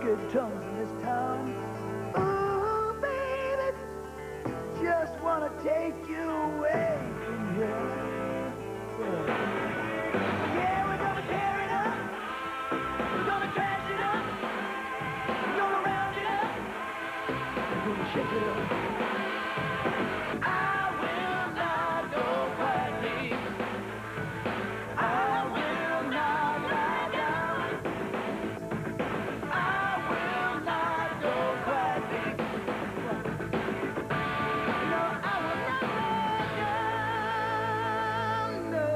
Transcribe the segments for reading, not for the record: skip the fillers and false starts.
good tongues in this town. Ooh, baby, just wanna take you away from here. Yeah, we're gonna tear it up. We're gonna trash it up. We're gonna round it up. We're gonna shake it up. I will not go quietly. I will not lie down. I will not go quietly. No, I will not lie down, no.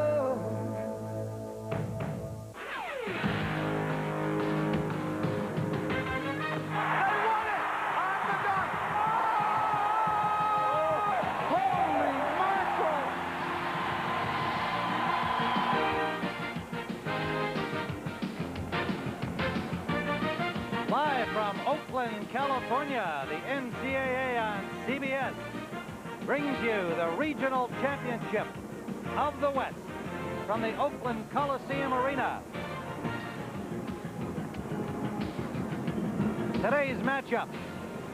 Live from Oakland, California, the NCAA on CBS brings you the Regional Championship of the West from the Oakland Coliseum Arena. Today's matchup,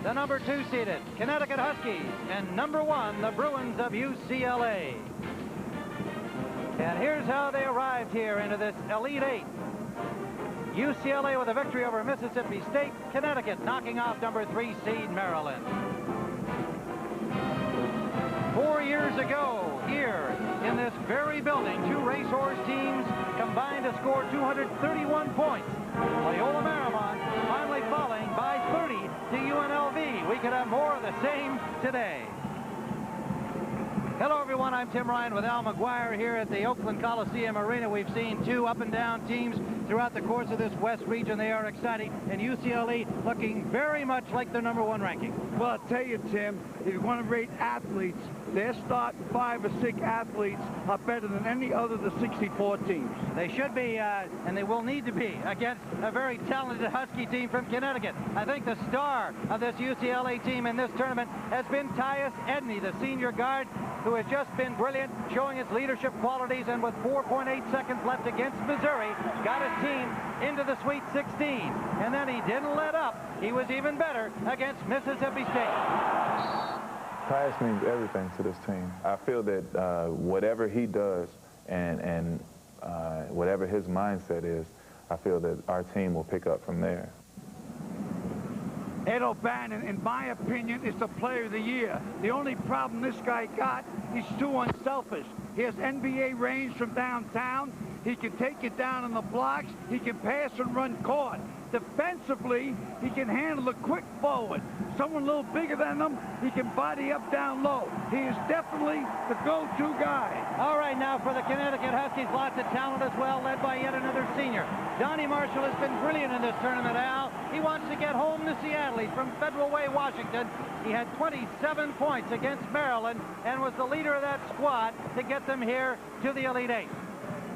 the number 2 seeded Connecticut Huskies and number 1, the Bruins of UCLA. And here's how they arrived here into this Elite Eight. UCLA with a victory over Mississippi State, Connecticut knocking off number 3 seed Maryland. 4 years ago, here in this very building, 2 racehorse teams combined to score 231 points. Loyola Marymount finally falling by 30 to UNLV. We could have more of the same today. Hello, everyone. I'm Tim Ryan with Al McGuire here at the Oakland Coliseum Arena. We've seen 2 up-and-down teams throughout the course of this West region. They are exciting, and UCLA looking very much like their number 1 ranking. Well, I'll tell you, Tim, if you want to rate athletes, their starting 5 or 6 athletes are better than any other of the 64 teams. They should be, and they will need to be, against a very talented Husky team from Connecticut. I think the star of this UCLA team in this tournament has been Tyus Edney, the senior guard, who has just been brilliant, showing his leadership qualities, and with 4.8 seconds left against Missouri, got his team into the Sweet 16. And then he didn't let up. He was even better against Mississippi State. Tyus means everything to this team. I feel that whatever he does and whatever his mindset is, I feel that our team will pick up from there. Ed O'Bannon, in my opinion, is the player of the year. The only problem this guy got, he's too unselfish. He has NBA range from downtown. He can take it down on the blocks. He can pass and run court. Defensively, he can handle a quick forward. Someone a little bigger than him, he can body up down low. He is definitely the go-to guy. All right, now for the Connecticut Huskies, lots of talent as well, led by yet another senior. Donnie Marshall has been brilliant in this tournament, Al. He wants to get home to Seattle. He's from Federal Way, Washington. He had 27 points against Maryland and was the leader of that squad to get them here to the Elite Eight.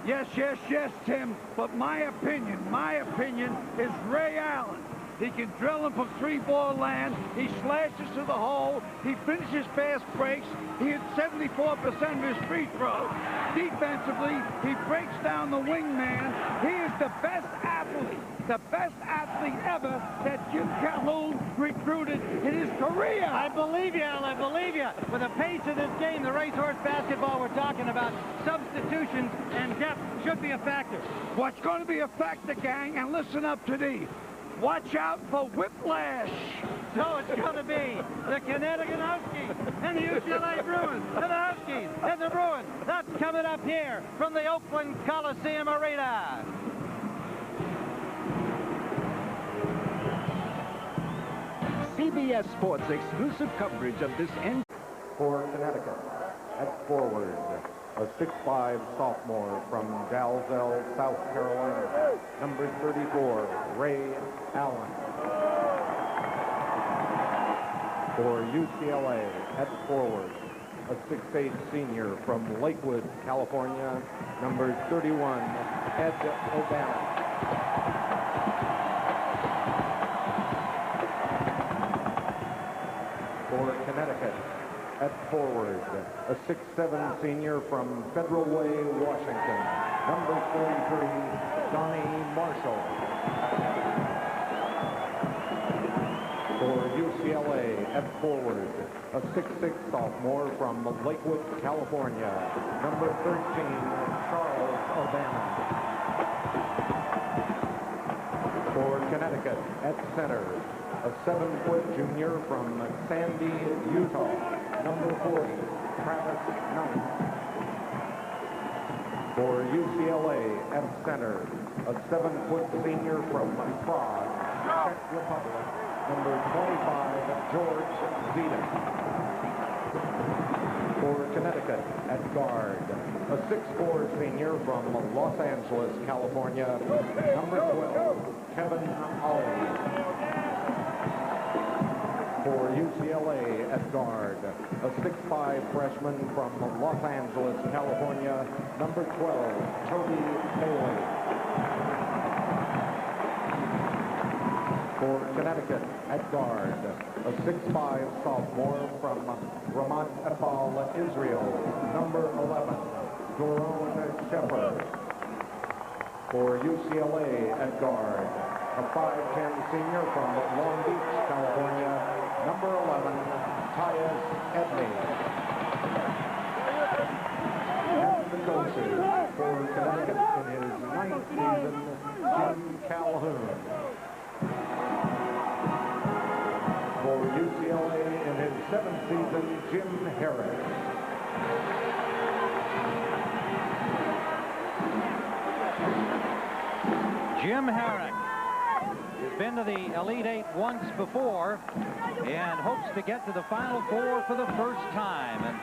Yes, yes, yes, Tim, but my opinion is Ray Allen. He can drill him from 3-ball land. He slashes to the hole. He finishes fast breaks. He hits 74% of his free throws. Defensively, he breaks down the wingman. He is the best athlete ever that Jim Calhoun recruited in his career. I believe you, Al, I believe you. With the pace of this game, the racehorse basketball we're talking about, substitutions and depth should be a factor. What's going to be a factor, gang, and listen up to these. Watch out for whiplash. So it's going to be the Connecticut Huskies and the UCLA Bruins and the Huskies and the Bruins. That's coming up here from the Oakland Coliseum Arena. CBS Sports exclusive coverage of this end. For Connecticut, at forward, a 6'5" sophomore from Dalzell, South Carolina, number 34, Ray Allen. For UCLA, at forward, a 6'8" senior from Lakewood, California, number 31, Ed O'Bannon. For Connecticut, at forward, a 6'7" senior from Federal Way, Washington, number 43, Donnie Marshall. at forward, a 6'6" sophomore from Lakewood, California, number 13, Charles O'Bannon. For Connecticut at center, a 7-foot junior from Sandy, Utah, number 40, Travis Knight. For UCLA at center, a 7-foot senior from Prague, Czech Republic, number 25, George Zidek. For Connecticut at guard, a 6'4" senior from Los Angeles, California, number 12, Kevin Ollie. For UCLA at guard, a 6'5" freshman from Los Angeles, California, number 12, Toby Bailey. For Connecticut at guard, a 6'5" sophomore from Ramat Epal, Israel, number 11, Doron Shepard. For UCLA at guard, a 5'10" senior from Long Beach, California, number 11, Tyus Edney. And the coaches for Connecticut in his 9th season, Jim Calhoun. For UCLA in his 7th season, Jim Harris. Jim Herrick has been to the Elite Eight once before and hopes to get to the Final Four for the first time. And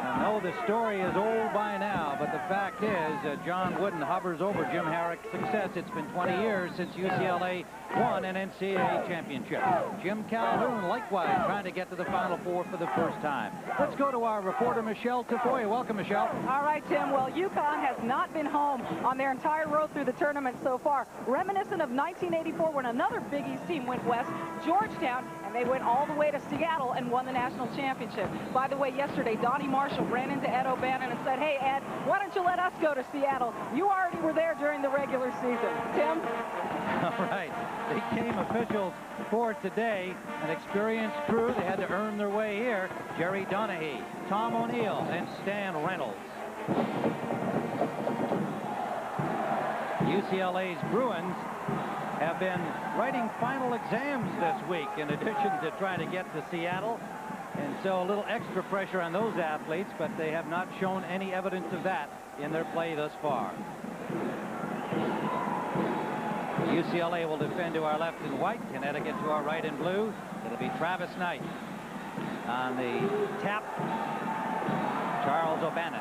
I know the story is old by now, but the fact is John Wooden hovers over Jim Herrick's success. It's been 20 years since UCLA won an NCAA championship. Jim Calhoun, likewise, trying to get to the Final Four for the first time. Let's go to our reporter, Michelle Tafoya. Welcome, Michelle. All right, Tim. Well, UConn has not been home on their entire road through the tournament so far. Reminiscent of 1984 when another Big East team went west, Georgetown, and they went all the way to Seattle and won the national championship. By the way, yesterday, Donnie Marshall ran into Ed O'Bannon and said, "Hey, Ed, why don't you let us go to Seattle? You already were there during the regular season." Tim? All right. The game officials for today, an experienced crew. They had to earn their way here. Jerry Donahue, Tom O'Neill, and Stan Reynolds. UCLA's Bruins have been writing final exams this week in addition to trying to get to Seattle. And so a little extra pressure on those athletes, but they have not shown any evidence of that in their play thus far. UCLA will defend to our left in white, Connecticut to our right in blue. It'll be Travis Knight on the tap. Charles O'Bannon.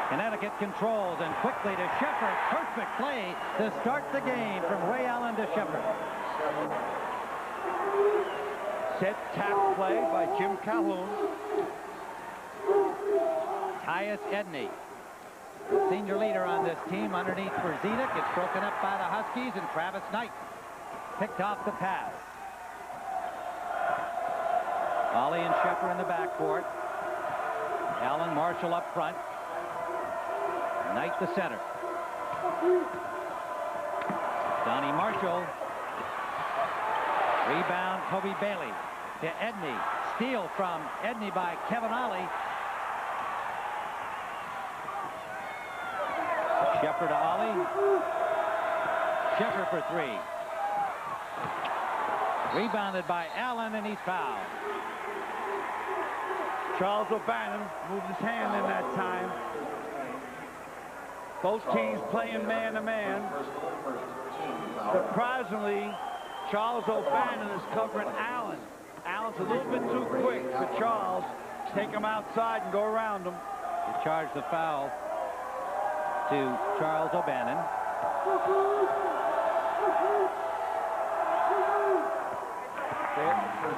Connecticut controls and quickly to Shepard. Perfect play to start the game from Ray Allen to Shepard. Set tap play by Jim Calhoun. Tyus Edney, senior leader on this team, underneath for Zidek. It's broken up by the Huskies, and Travis Knight picked off the pass. Ollie and Shepard in the backcourt. Allen Marshall up front. Knight the center. Donnie Marshall. Rebound, Toby Bailey to Edney. Steal from Edney by Kevin Ollie. Shepard to Ollie. Shepard for three. Rebounded by Allen, and he's fouled. Charles O'Bannon moved his hand in that time. Both teams playing man-to-man. Surprisingly, Charles O'Bannon is covering Allen. Allen's a little bit too quick for Charles. Take him outside and go around him. He charged the foul to Charles O'Bannon.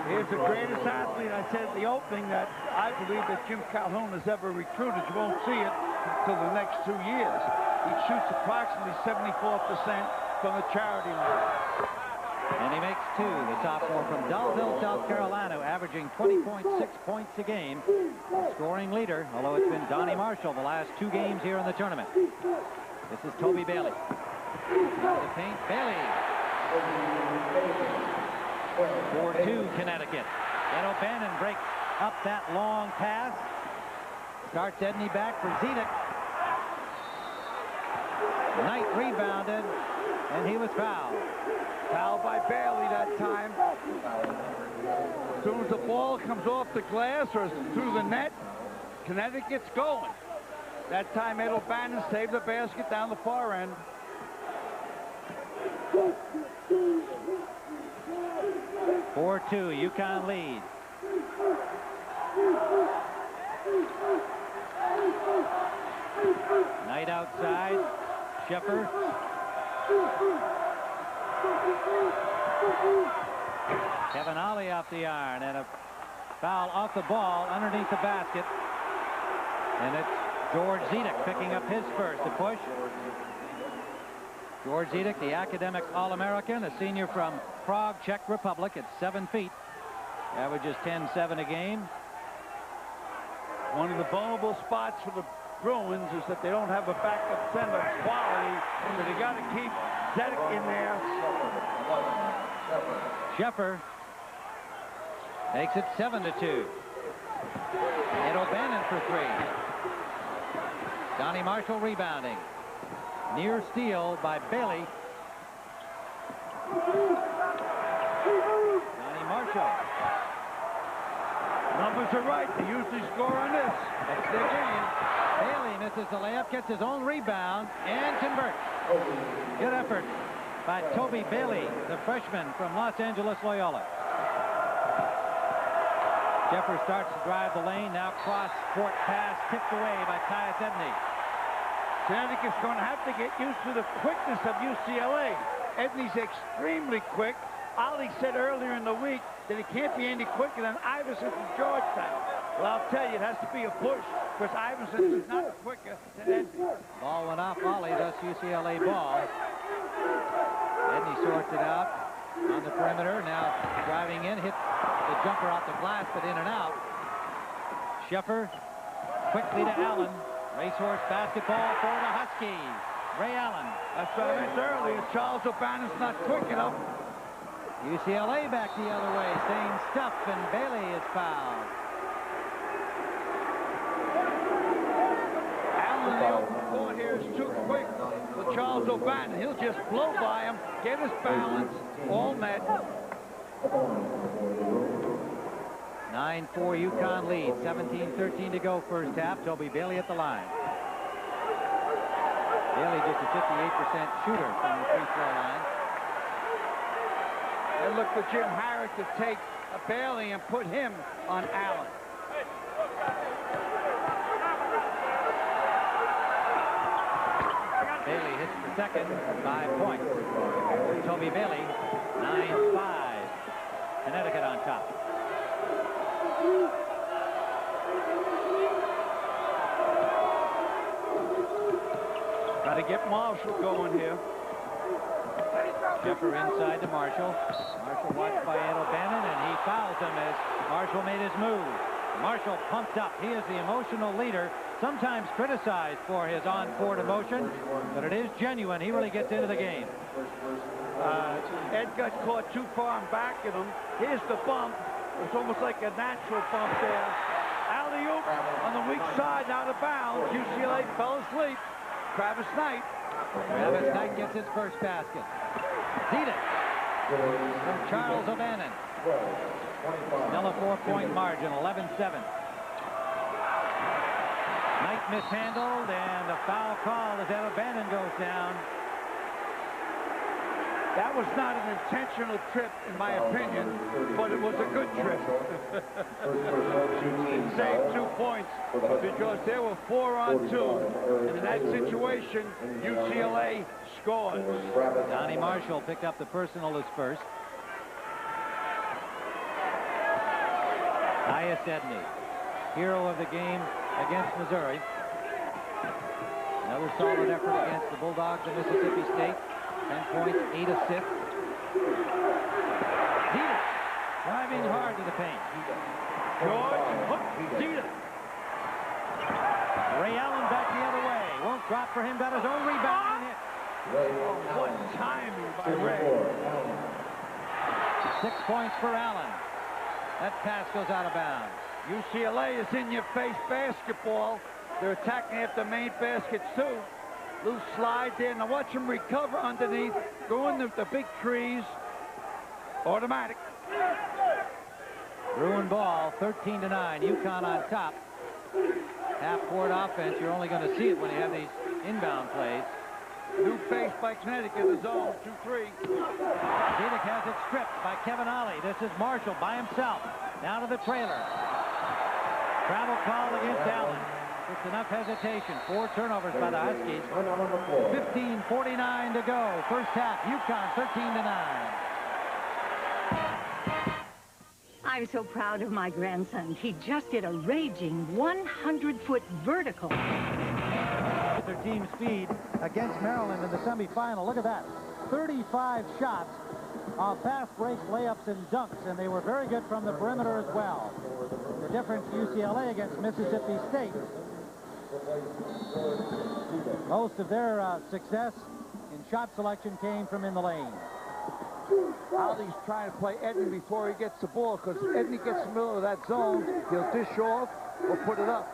Here's the greatest athlete, I said at the opening, that I believe that Jim Calhoun has ever recruited. You won't see it until the next 2 years. He shoots approximately 74% from the charity line. And he makes two. The sophomore from Dullville, South Carolina, averaging 20.6 points a game. Scoring leader, although it's been Donnie Marshall the last 2 games here in the tournament. This is Toby Bailey. Out of the paint, Bailey. 4-2 Connecticut. Ed O'Bannon breaks up that long pass. Starts Edney back for Zedek. Knight rebounded, and he was fouled. Fouled by Bailey that time. As soon as the ball comes off the glass or through the net, Connecticut's going. That time Ed O'Bannon saved the basket down the far end. (4-2) UConn lead. Knight outside. Sheffer. Kevin Ollie off the iron, and a foul off the ball underneath the basket. And it's George Zedek picking up his first to push. George Zedek, the academic All-American, a senior from Prague, Czech Republic, at 7 feet. Averages 10-7 a game. One of the vulnerable spots for the Bruins is that they don't have a backup center quality, so they got to keep Zedek in there. Sheffer makes it 7-2. Ed O'Bannon for 3. Donnie Marshall rebounding. Near steal by Bailey. Donnie Marshall. Numbers are right. They usually score on this. That's their game. Bailey misses the layup, gets his own rebound, and converts. Good effort by Toby Bailey, the freshman from Los Angeles Loyola. Sheffer starts to drive the lane. Now cross-court pass tipped away by Tyus Edney. Connecticut's going to have to get used to the quickness of UCLA. Edney's extremely quick. Ollie said earlier in the week that he can't be any quicker than Iverson from Georgetown. Well, I'll tell you, it has to be a push, because Iverson is not quicker than Edney. Ball went off Ollie, thus UCLA ball. Edney sorts it out on the perimeter. Now driving in, hit the jumper off the glass, but in and out. Sheffer quickly to Allen. Racehorse basketball for the Huskies. Ray Allen. That's what I meant earlier. Charles O'Bannon's not quick enough. UCLA back the other way. Same stuff, and Bailey is fouled. Allen in the open court here is too quick for Charles O'Bannon. He'll just blow by him, get his balance, all net. 9-4 UConn lead. 17-13 to go first half. Toby Bailey at the line. Bailey just a 58% shooter from the free throw line. And look for Jim Harrick to take a Bailey and put him on Allen. Bailey hits the second, 5 points. Toby Bailey, 9-5. Connecticut on top. Got to get Marshall going here. Sheffer inside to Marshall. Marshall watched by Ed O'Bannon, and he fouls him as Marshall made his move. Marshall pumped up. He is the emotional leader, sometimes criticized for his on-court emotion, but it is genuine. He really gets into the game. Ed got caught too far and back at him. Here's the bump. It's almost like a natural bump there. Alley-oop on the weak side, out of bounds. UCLA fell asleep. Travis Knight. Travis Knight gets his first basket. Zedek from Charles O'Bannon. Still a 4-point margin, 11-7. Knight mishandled, and a foul call as Ed O'Bannon goes down. That was not an intentional trip, in my opinion, but it was a good trip. It saved 2 points because there were 4-on-2. And in that situation, UCLA scores. Donnie Marshall picked up the personal as first. Tyus Edney, hero of the game against Missouri. Another solid effort against the Bulldogs of Mississippi State. 10 points, 8 assists. Zedek driving hard to the paint. George, hook, Zedek. Ray Allen back the other way. Won't drop for him. Got his own rebound and hit. What timing by Ray. 6 points for Allen. That pass goes out of bounds. UCLA is in-your-face basketball. They're attacking after the main basket, too. Loose slide there. Now watch them recover underneath. Go in the big trees. Automatic. Bruin ball, 13-9. UConn on top. Half-court offense. You're only going to see it when you have these inbound plays. New pace by Connecticut. The zone, 2-3. Zedek has it stripped by Kevin Ollie. This is Marshall by himself. Down to the trailer. Travel call against Allen. Just enough hesitation. 4 turnovers by the Huskies. 15:49 to go. First half. UConn 13-9. I'm so proud of my grandson. He just did a raging 100-foot vertical. Their team speed against Maryland in the semifinal. Look at that. 35 shots of fast breaks, layups, and dunks, and they were very good from the perimeter as well. The difference, UCLA against Mississippi State. Most of their success in shot selection came from in the lane. Aldie's trying to play Edney before he gets the ball, because Edney gets in the middle of that zone. He'll dish off or put it up.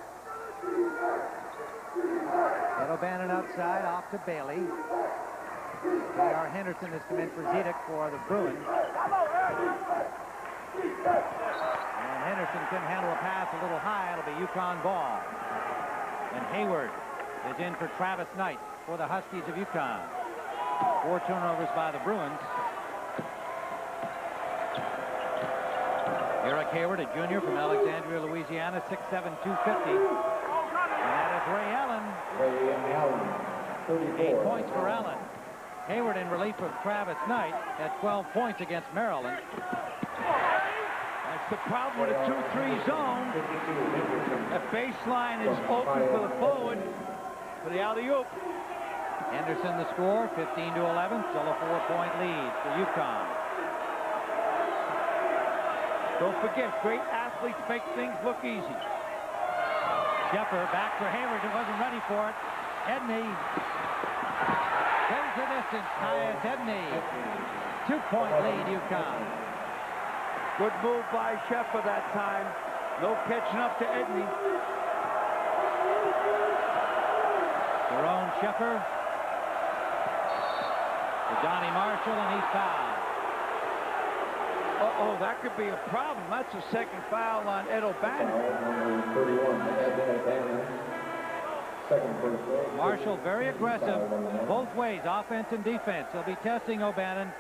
Ed O'Bannon outside, off to Bailey. J.R. Henderson has come in for Zedek for the Bruins. And Henderson can handle a pass a little high. It'll be UConn ball. And Hayward is in for Travis Knight for the Huskies of UConn. 4 turnovers by the Bruins. Eric Hayward, a junior from Alexandria, Louisiana, 6'7", 250. And that is Ray Allen. 8 points for Allen. Hayward in relief of Travis Knight at 12 points against Maryland. That's the problem with a 2-3 zone. The baseline is open for the forward for the alley-oop. Henderson the score, 15-11. Still a 4-point lead for UConn. Don't forget, great athletes make things look easy. Sheffer back for Hayward, who wasn't ready for it. Edney goes the distance. Tyus Edney. 2-point lead, UConn. Good move by Sheffer that time. No catching up to Edney. Jerome Sheffer to Donnie Marshall, and he's fouled. Uh-oh, that could be a problem. That's a second foul on Ed O'Bannon. Marshall very aggressive both ways, offense and defense. He'll be testing O'Bannon.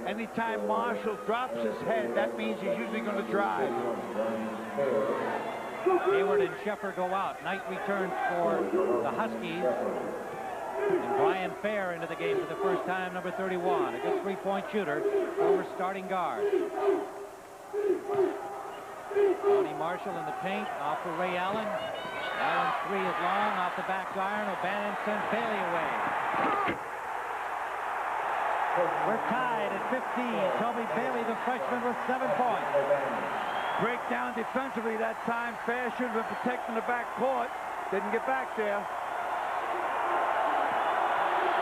Anytime Marshall drops his head, that means he's usually going to drive. Hayward and Sheffer go out. Knight returns for the Huskies. And Brian Fair into the game for the first time, number 31. A good 3-point shooter, former starting guard. Tony Marshall in the paint, off for Ray Allen. Allen's 3 is long, off the back iron. O'Bannon sends Bailey away. We're tied at 15. Toby Bailey, the freshman, with 7 points. Breakdown defensively that time. Fair should have been protecting the back court. Didn't get back there.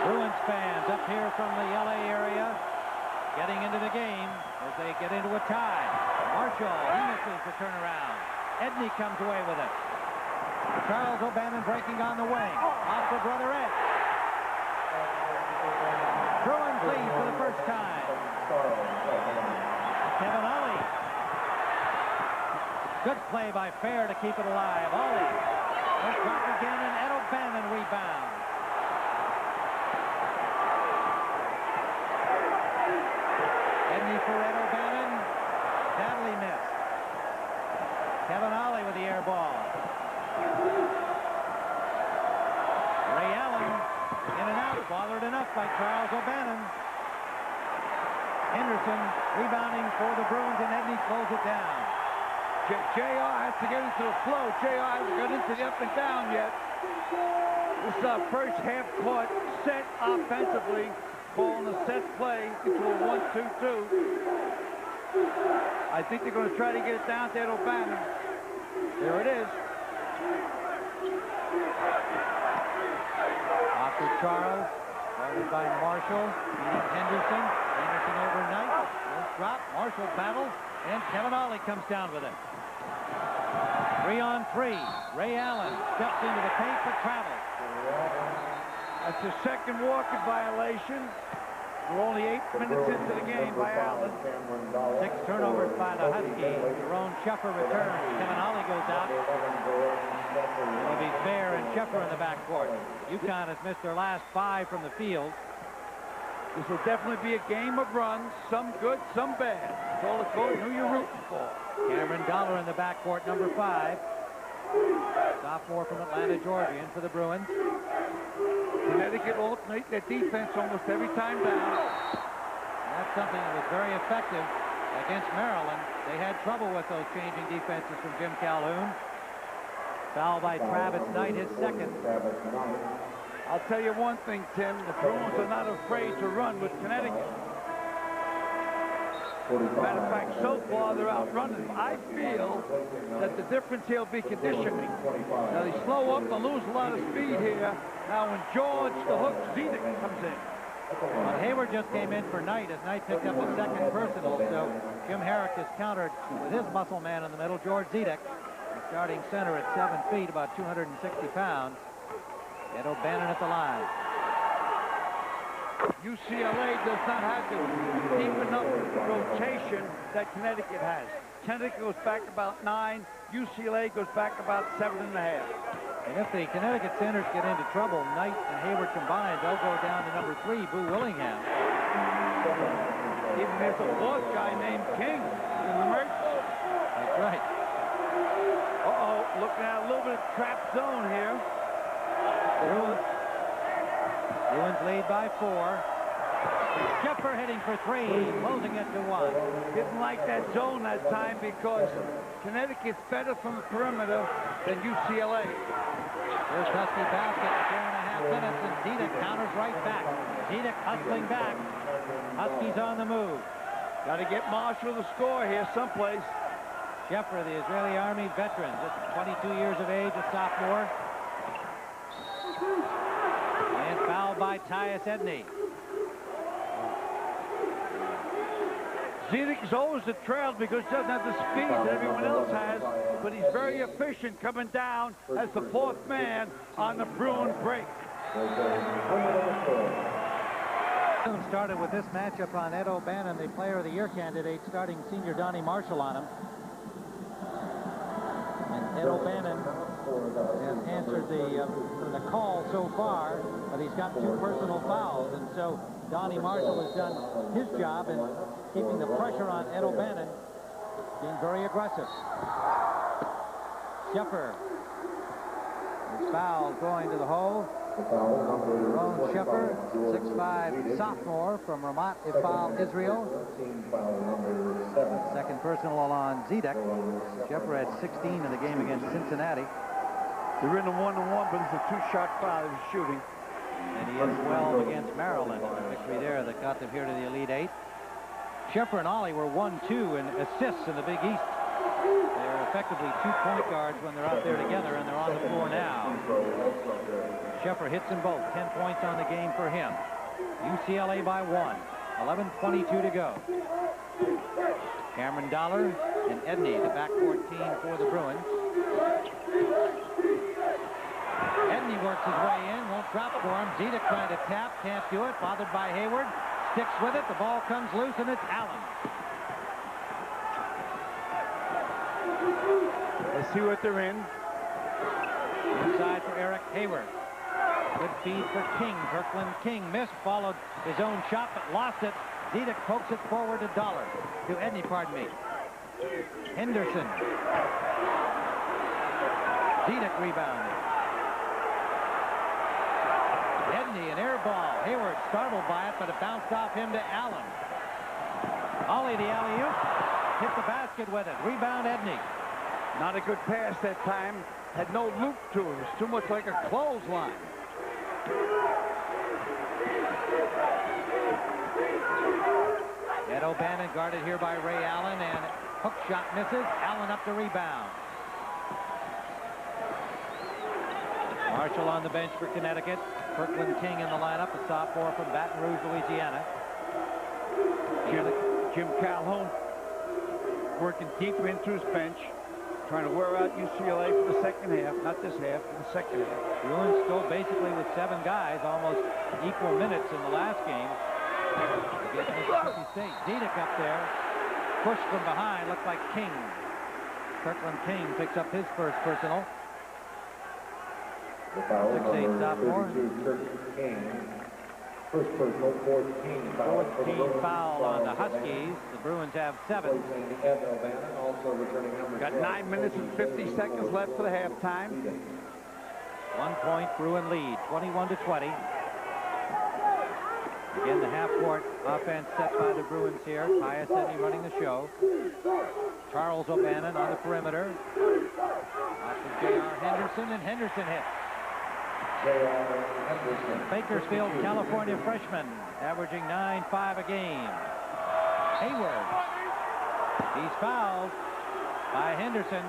Bruins fans up here from the LA area getting into the game as they get into a tie. Marshall, he misses the turnaround. Edney comes away with it. Charles O'Bannon breaking on the wing. Off for brother Ed. Bruins lead for the first time. Kevin Ollie. Good play by Fair to keep it alive. Ollie. No drop again, and Ed O'Bannon rebounds. Edney for Ed O'Bannon. Badly missed. Kevin Ollie with the air ball. Ray Allen in and out, bothered enough by Charles O'Bannon. Henderson rebounding for the Bruins, and Edney slows it down. JR has to get into the flow. JR hasn't got into the up and down yet. This is our first half-court set offensively, calling a set play into a 1-2-2. I think they're going to try to get it down to Ed O'Bannon. There it is. Off to Charles. Guarded by Marshall, beating Henderson. Henderson overnight. Won't drop. Marshall battles, and Kevin Ollie comes down with it. 3-on-3. Ray Allen steps into the paint for travel. That's the second walking violation. We're only 8 minutes into the game by Allen. 6 turnovers by the Huskies. Jerome Sheffer returns. Kevin Ollie goes out. It'll be Fair and Sheffer in the backcourt. UConn has missed their last 5 from the field. This will definitely be a game of runs, some good, some bad. It's all according to who you're rooting for. Cameron Dollar in the backcourt, number 5. Sophomore from Atlanta, Georgia, in for the Bruins. Connecticut alternate their defense almost every time down. That's something that was very effective against Maryland. They had trouble with those changing defenses from Jim Calhoun. Foul by Travis Knight, his second. I'll tell you one thing, Tim. The Bruins are not afraid to run with Connecticut. Matter of fact, so far they're outrunning them. I feel that the difference here will be conditioning. Now they slow up and lose a lot of speed here. Now when George, the hook, Zedek comes in. Well, Hayward just came in for Knight as Knight picked up his second personal. So Jim Herrick has countered with his muscle man in the middle, George Zedek, the starting center at 7 feet, about 260 pounds. Ed O'Bannon at the line. UCLA does not have the deep enough rotation that Connecticut has. Connecticut goes back about 9. UCLA goes back about 7.5. And if the Connecticut centers get into trouble, Knight and Hayward combined, they'll go down to number 3, Boo Willingham. Even there's a fourth guy named King in the emergency. That's right. Uh-oh, looking at a little bit of trap zone here. Bruins lead by 4. Sheffer heading for 3, closing it to 1. Didn't like that zone that time because Connecticut's better from the perimeter than UCLA. First Husky basket, 4.5 minutes, and Zedek counters right back. Zedek hustling back. Huskies on the move. Got to get Marshall to score here someplace. Sheffer, the Israeli Army veteran, just 22 years of age, a sophomore. And fouled by Tyus Edney. Zedek is always the trail because he doesn't have the speed that everyone else has, but he's very efficient coming down as the 4th man on the Bruin break. Started with this matchup on Ed O'Bannon, the Player of the Year candidate, starting senior Donnie Marshall on him. And Ed O'Bannon has answered the call so far, but he's got 2 personal fouls, and so Donnie Marshall has done his job in keeping the pressure on Ed O'Bannon, being very aggressive. Sheffer is fouled going to the hole. Jerome Sheffer, 6'5" sophomore from Ramat Ifal, Israel. Second personal on Zedek. Sheffer had 16 in the game against Cincinnati. They're in a 1-on-1, but it's a 2-shot foul he's shooting. And he hit 12 against Maryland. A victory there that got them here to the Elite 8. Sheffer and Ollie were 1-2 in assists in the Big East. They're effectively 2 point guards when they're out there together, and they're on the floor now. Sheffer hits them both. 10 points on the game for him. UCLA by 1. 11:22 to go. Cameron Dollar and Edney, the backcourt team for the Bruins. Edney works his way in, won't drop for him. Zedek trying to tap, can't do it. Bothered by Hayward. Sticks with it. The ball comes loose, and it's Allen. Let's see what they're in. Inside for Eric Hayward. Good feed for King. Kirkland King missed, followed his own shot, but lost it. Zedek pokes it forward to Dollar. To Edney, pardon me. Henderson. Zedek rebounded. Edney, an air ball. Hayward startled by it, but it bounced off him to Allen. Ollie, the alley-oop. Hit the basket with it. Rebound, Edney. Not a good pass that time. Had no loop to it. It's too much like a clothesline. Ed O'Bannon guarded here by Ray Allen, and hook shot misses. Allen up to rebound. Marshall on the bench for Connecticut. Kirkland King in the lineup, a sophomore from Baton Rouge, Louisiana. Jim Calhoun working deeper into his bench, trying to wear out UCLA for the second half, not this half, for the second half. Bruins still basically with 7 guys, almost equal minutes in the last game against Mississippi State. Zedek up there, pushed from behind, looked like King. Kirkland King picks up his first personal. 6'8" sophomore. First personal, 14 foul. 14 foul on the Huskies. The Bruins have 7. Got 9 minutes and 50 seconds left for the halftime. 1 point Bruin lead, 21-20. Again, the half-court offense set by the Bruins here. Tyus Edney running the show. Charles O'Bannon on the perimeter. Off to J.R. Henderson, and Henderson hits. Bakersfield, California freshman, averaging 9.5 a game. Hayward. He's fouled by Henderson.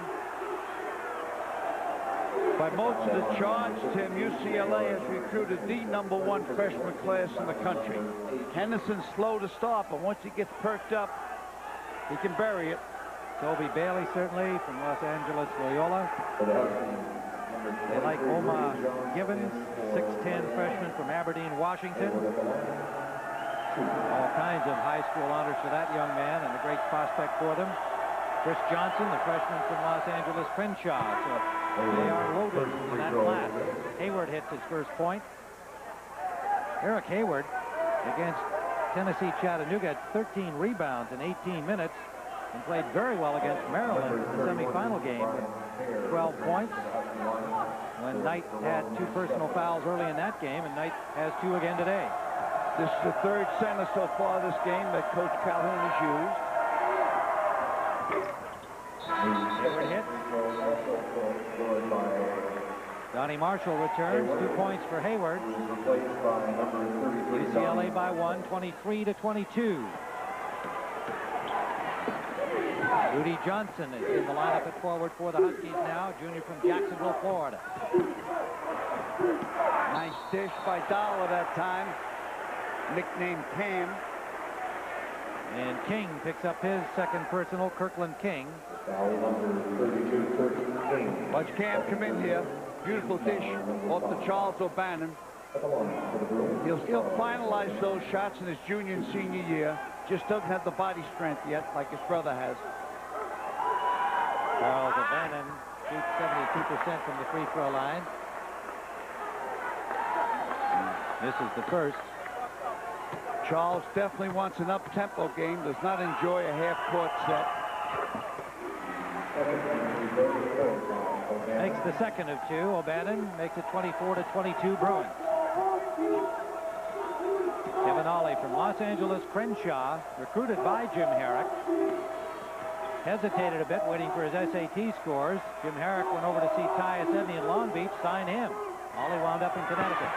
By most of the charge, Tim, UCLA has recruited the #1 freshman class in the country. Henderson's slow to start, but once he gets perked up, he can bury it. Toby Bailey, certainly, from Los Angeles, Loyola. They like Omar Gibbons, 6'10" freshman from Aberdeen, Washington. All kinds of high school honors for that young man, and a great prospect for them. Chris Johnson, the freshman from Los Angeles, Crenshaw. So they are loaded in that class. Hayward hits his first point. Eric Hayward against Tennessee Chattanooga had 13 rebounds in 18 minutes and played very well against Maryland in the semifinal game. 12 points. When Knight had 2 personal fouls early in that game, and Knight has 2 again today. This is the 3rd center so far this game that Coach Calhoun has used. Hayward hits. Donnie Marshall returns, 2 points for Hayward. UCLA by 1, 23-22. Rudy Johnson is in the lineup at forward for the Huskies now, junior from Jacksonville, Florida. Nice dish by Dollar that time, nicknamed Cam. And King picks up his second personal, Kirkland King. Watch Cam come in here. Beautiful dish off the Charles O'Bannon. He'll finalize those shots in his junior and senior year. Just doesn't have the body strength yet like his brother has. Charles O'Bannon shoots 72% from the free throw line. This is the first. Charles definitely wants an up-tempo game, does not enjoy a half-court set. Makes the second of 2. O'Bannon makes it 24-22 Bruins. Kevin Ollie from Los Angeles, Crenshaw, recruited by Jim Herrick. Hesitated a bit waiting for his SAT scores. Jim Herrick went over to see Tyus Edney in Long Beach, signed him. Ollie wound up in Connecticut.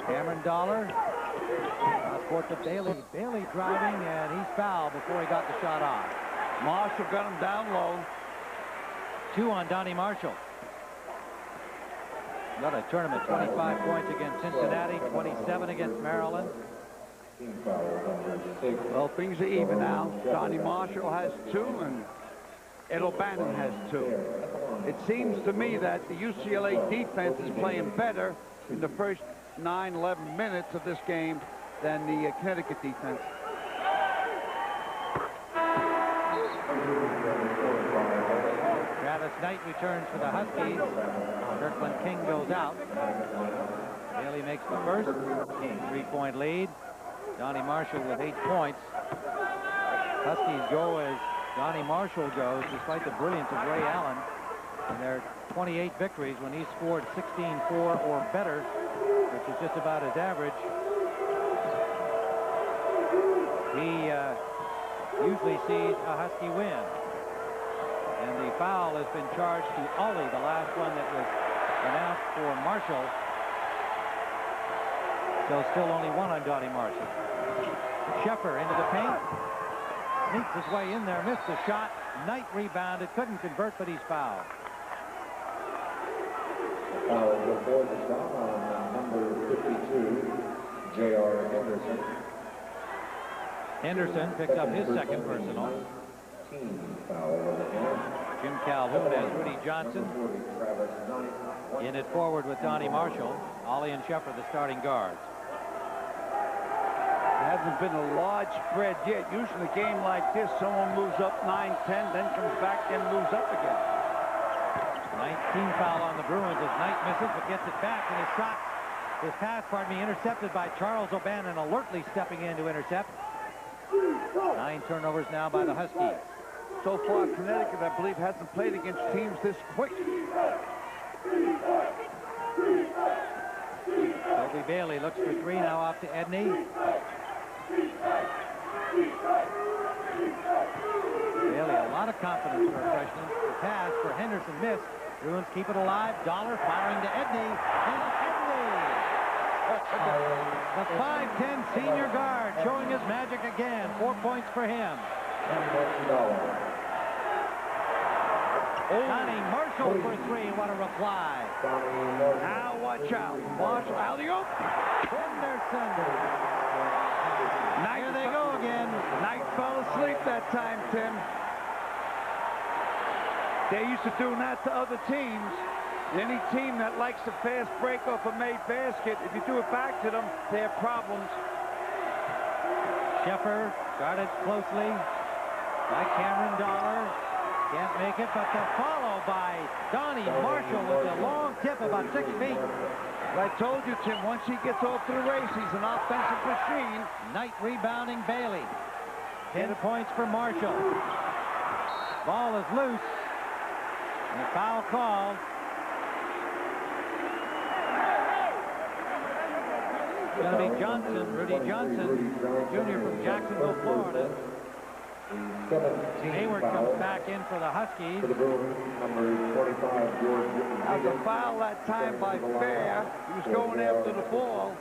Cameron Dollar. Court to Bailey. Bailey driving, and he's fouled before he got the shot off. Marshall got him down low. 2 on Donnie Marshall. Got a tournament, 25 points against Cincinnati, 27 against Maryland. Well, things are even now. Donnie Marshall has 2, and Ed O'Bannon has 2. It seems to me that the UCLA defense is playing better in the first 9-11 minutes of this game than the Connecticut defense. Travis Knight returns for the Huskies. Kirkland King goes out. Bailey makes the first. 3-point lead. Donnie Marshall with 8 points. Huskies go as Donnie Marshall goes, despite the brilliance of Ray Allen. And their 28 victories when he scored 16-4 or better, which is just about his average. He usually sees a Husky win. And the foul has been charged to Ollie, the last one that was announced for Marshall. So still only 1 on Donnie Marshall. Sheffer into the paint. Sneaks his way in there, missed the shot. Knight rebounded, couldn't convert, but he's fouled. will forward the stop on number 52, J.R. Henderson. Henderson picks up his second personal. Team foul on the hand. Jim Calhoun has Rudy Johnson. In it forward with Donnie Marshall. Ollie and Sheffer, the starting guards. There hasn't been a large spread yet. Usually a game like this, someone moves up 9-10, then comes back, then moves up again. 19 foul on the Bruins as Knight misses, but gets it back, and his pass, intercepted by Charles O'Bannon, alertly stepping in to intercept. 9 turnovers now by the Huskies. So far, Connecticut, I believe, hasn't played against teams this quick. Toby Bailey looks for 3 now off to Edney. Bailey, a lot of confidence for a freshman. The pass for Henderson missed. Bruins keep it alive. Dollar firing to Edney. And Edney! The 5'10 senior guard showing his magic again. 4 points for him. Donnie Marshall for 3. What a reply. Now watch out. Marshall, alley-oop. Henderson. Here they go again. Knight fell asleep that time, Tim. They're used to doing that to other teams. Any team that likes to fast break off a made basket, if you do it back to them, they have problems. Sheffer guarded closely by Cameron Dollar. Can't make it, but the follow by Donnie Marshall with a long tip about 6 feet. I told you, Tim, once he gets off to the race, he's an offensive machine. Knight rebounding Bailey. 10 points for Marshall. Ball is loose. And a foul called. It's going to be Johnson, Rudy Johnson, junior from Jacksonville, Florida. Hayward comes back in for the Huskies. Number 45, George. That was a foul that time by Fair. He was going after the ball.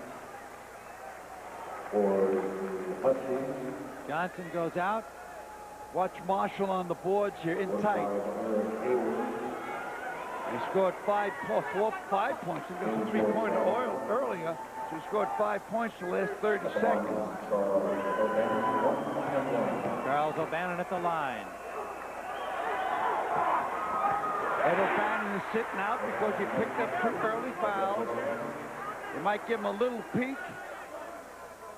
For Huskies. Johnson goes out. Watch Marshall on the boards here in tight. He scored 5 points. He got a 3-pointer earlier. So he scored 5 points in the last 30 seconds. Charles O'Bannon at the line. Ed O'Bannon is sitting out because he picked up 2 early fouls. They might give him a little peek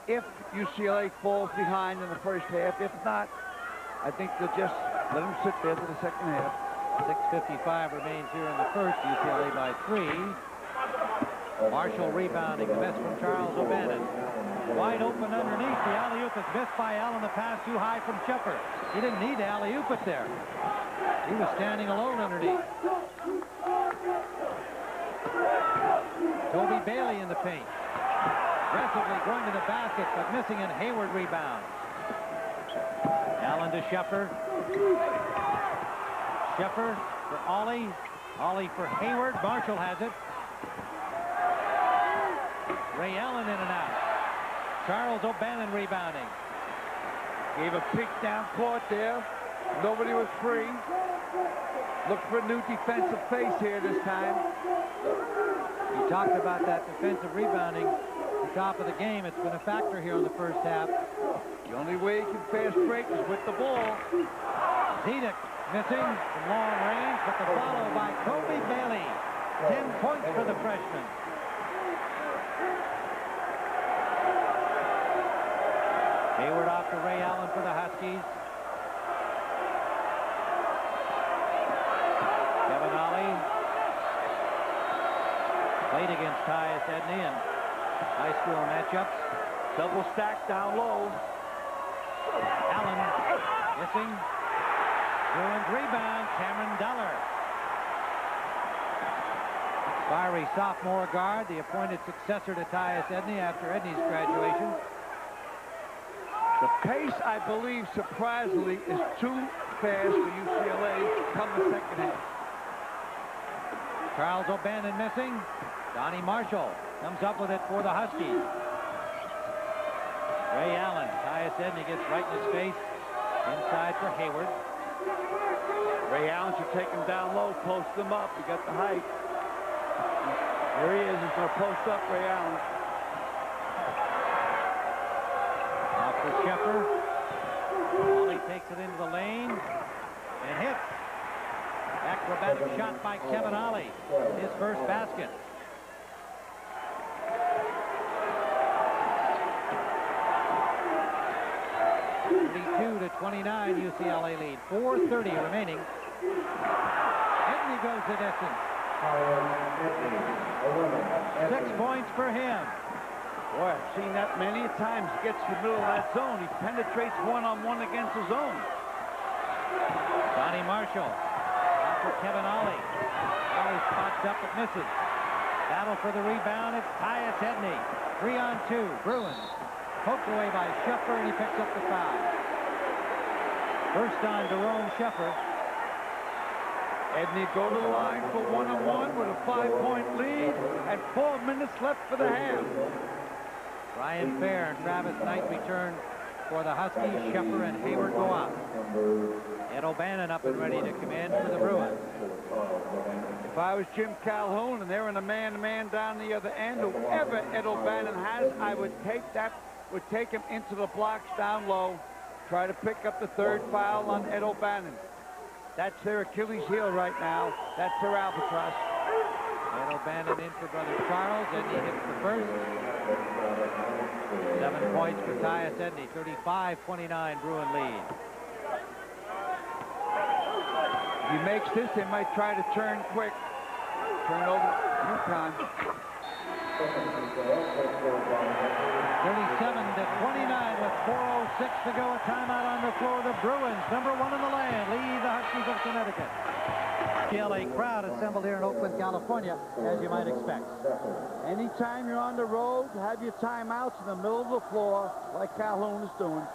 if UCLA falls behind in the first half. If not, I think they'll just let him sit there for the second half. 6:55 remains here in the first. UCLA by 3. Marshall rebounding. The miss from Charles O'Bannon. Wide open underneath. The alley-oop is missed by Allen. The pass too high from Sheffer. He didn't need to alley-oop it there. He was standing alone underneath. Toby Bailey in the paint. Aggressively going to the basket, but missing, and Hayward rebound. Allen to Sheffer. Sheffer for Ollie. Ollie for Hayward. Marshall has it. Ray Allen in and out. Charles O'Bannon rebounding. Gave a peek down court there. Nobody was free. Look for a new defensive face here this time. You talked about that defensive rebounding at the top of the game. It's been a factor here in the first half. The only way you can fast break is with the ball. Zedek missing from long range, but the follow by Toby Bailey. 10 points for the freshman. Hayward off to Ray Allen for the Huskies. Kevin Ollie played against Tyus Edney in high school matchups. Double stack down low. Allen missing. Bruins rebound. Cameron Dollar. Fiery sophomore guard, the appointed successor to Tyus Edney after Edney's graduation. The pace, I believe, surprisingly, is too fast for UCLA come the second half. Charles O'Bannon missing. Donnie Marshall comes up with it for the Huskies. Ray Allen. Tyus Edney gets right in his face. Inside for Hayward. Ray Allen should take him down low, post him up. He got the height. Here he is. He's going to post up Ray Allen. Off for Sheffer. Ollie takes it into the lane and hits. Acrobatic shot by Kevin Ollie. His first basket. 32-29 UCLA lead. 4:30 remaining. Edney goes the distance. 6 points for him. Boy, I've seen that many times. He gets to the middle of that zone. He penetrates one-on-one against the zone. Donnie Marshall. Out for Kevin Ollie. Ollie spots up but misses. Battle for the rebound. It's Tyus Edney. 3-on-2. Bruins. Poked away by Sheffer, and he picks up the foul. First on Jerome Sheffer. Edney go to the line for one-on-one with a 5-point lead and 4 minutes left for the half. Ryan Fair and Travis Knight return for the Huskies. Sheffer and Hayward go out. Ed O'Bannon up and ready to come in for the Bruins. If I was Jim Calhoun and they're in a man-to-man down the other end, whoever Ed O'Bannon has, I would take him into the blocks down low, try to pick up the third foul on Ed O'Bannon. That's their Achilles heel right now. That's their albatross. Ed O'Bannon in for brother Charles. Edney hits the first. 7 points for Tyus Edney. 35-29 Bruin lead. If he makes this, they might try to turn quick. Turn over UConn. 37-29 with 4:06 to go. A timeout on the floor. The Bruins, #1 in the land, lead the Huskies of Connecticut. UCLA crowd assembled here in Oakland, California, as you might expect. Anytime you're on the road, have your timeouts in the middle of the floor, like Calhoun is doing.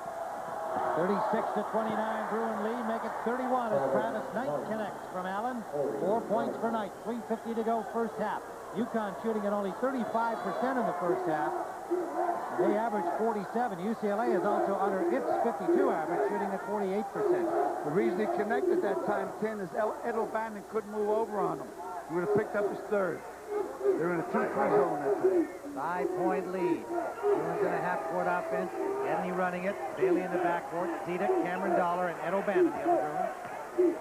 36-29 Bruin lead. Make it 31 as Travis Knight connects from Allen. 4 points for Knight. 3:50 to go first half. UConn shooting at only 35% in the first half. They average 47. UCLA is also under its 52 average, shooting at 48%. The reason he connected that time, Ken, is Ed O'Bannon couldn't move over on him. He would have picked up his third. They're in a 2-3 zone that time. 5-point lead. Bruins in a half-court offense. Edney running it. Bailey in the backcourt. Zedek, Cameron Dollar, and Ed O'Bannon, the other Bruins.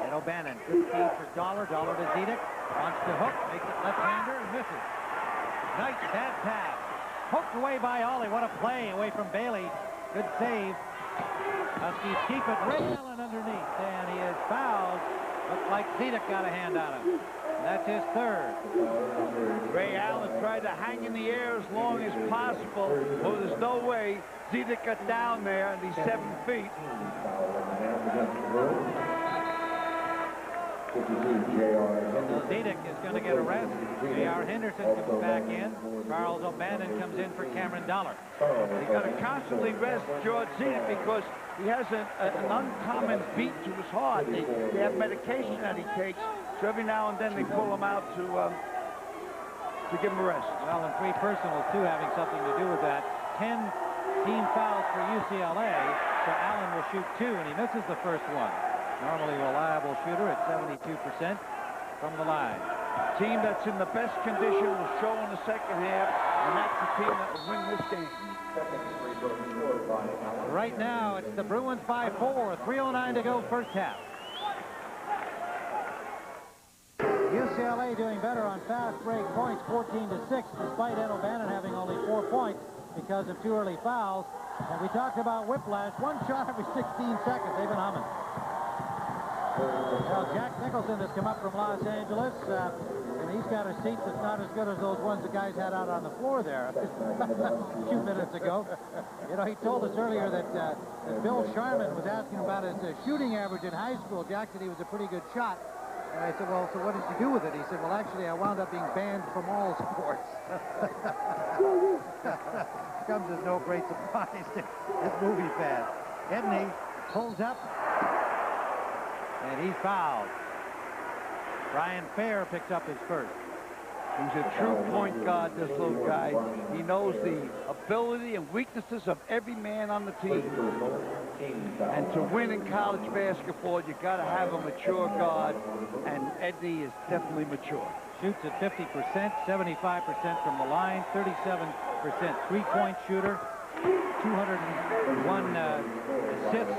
Ed O'Bannon, good feed for Dollar. Dollar to Zedek. Wants to hook. Makes it left-hander and misses. Nice bad pass. Poked away by Ollie. What a play away from Bailey. Good save. Huskies keep it. Ray Allen underneath. And he is fouled. Looks like Zedek got a hand on him. That's his third. Ray Allen tried to hang in the air as long as possible. Well, there's no way. Zedek got down there, and he's 7 feet. Zedek is going to get a rest. J.R. Henderson comes back in. Charles O'Bannon comes in for Cameron Dollar. He's got to constantly rest George Zedek because he has an uncommon beat to his heart. They have medication that he takes, so every now and then they pull him out to give him a rest. Well, and 3 personals, too, having something to do with that. 10 team fouls for UCLA, so Allen will shoot 2, and he misses the first one. Normally reliable shooter at 72% from the line. Team that's in the best condition will show in the second half, and that's the team that will win this game. Right now, it's the Bruins by 4. 3:09 to go first half. UCLA doing better on fast break points, 14-6, despite Ed O'Bannon having only 4 points because of 2 early fouls. And we talked about whiplash. 1 shot every 16 seconds. They've been humming. Well, Jack Nicholson has come up from Los Angeles, and he's got a seat that's not as good as those ones the guys had out on the floor there a few minutes ago. You know, he told us earlier that Bill Sharman was asking about his shooting average in high school. Jack said he was a pretty good shot. And I said, well, so what did you do with it? He said, well, actually, I wound up being banned from all sports. Comes as no great surprise to this movie fan. Edney pulls up. And he's fouled. Ryan Fair picks up his first. He's a true point guard, this little guy. He knows the ability and weaknesses of every man on the team. And to win in college basketball, you got to have a mature guard, and Edney is definitely mature. shoots at 50%, 75% from the line, 37% three-point shooter, 201 assists,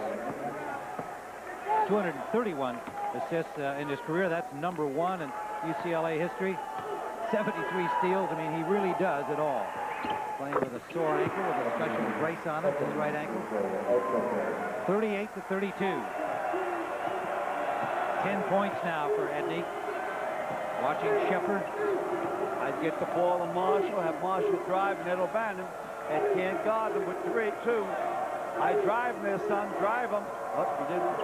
231 assists in his career. That's number 1 in UCLA history. 73 steals. I mean, he really does it all. Playing with a sore ankle with a special brace on it, his right ankle. 38-32. 10 points now for Edney. Watching Shepard. I'd get the ball to Marshall, have Marshall drive, and Ed O'Bannon. Ed can't guard him with 3-2. I drive him there, son. Drive him. Oh, he didn't.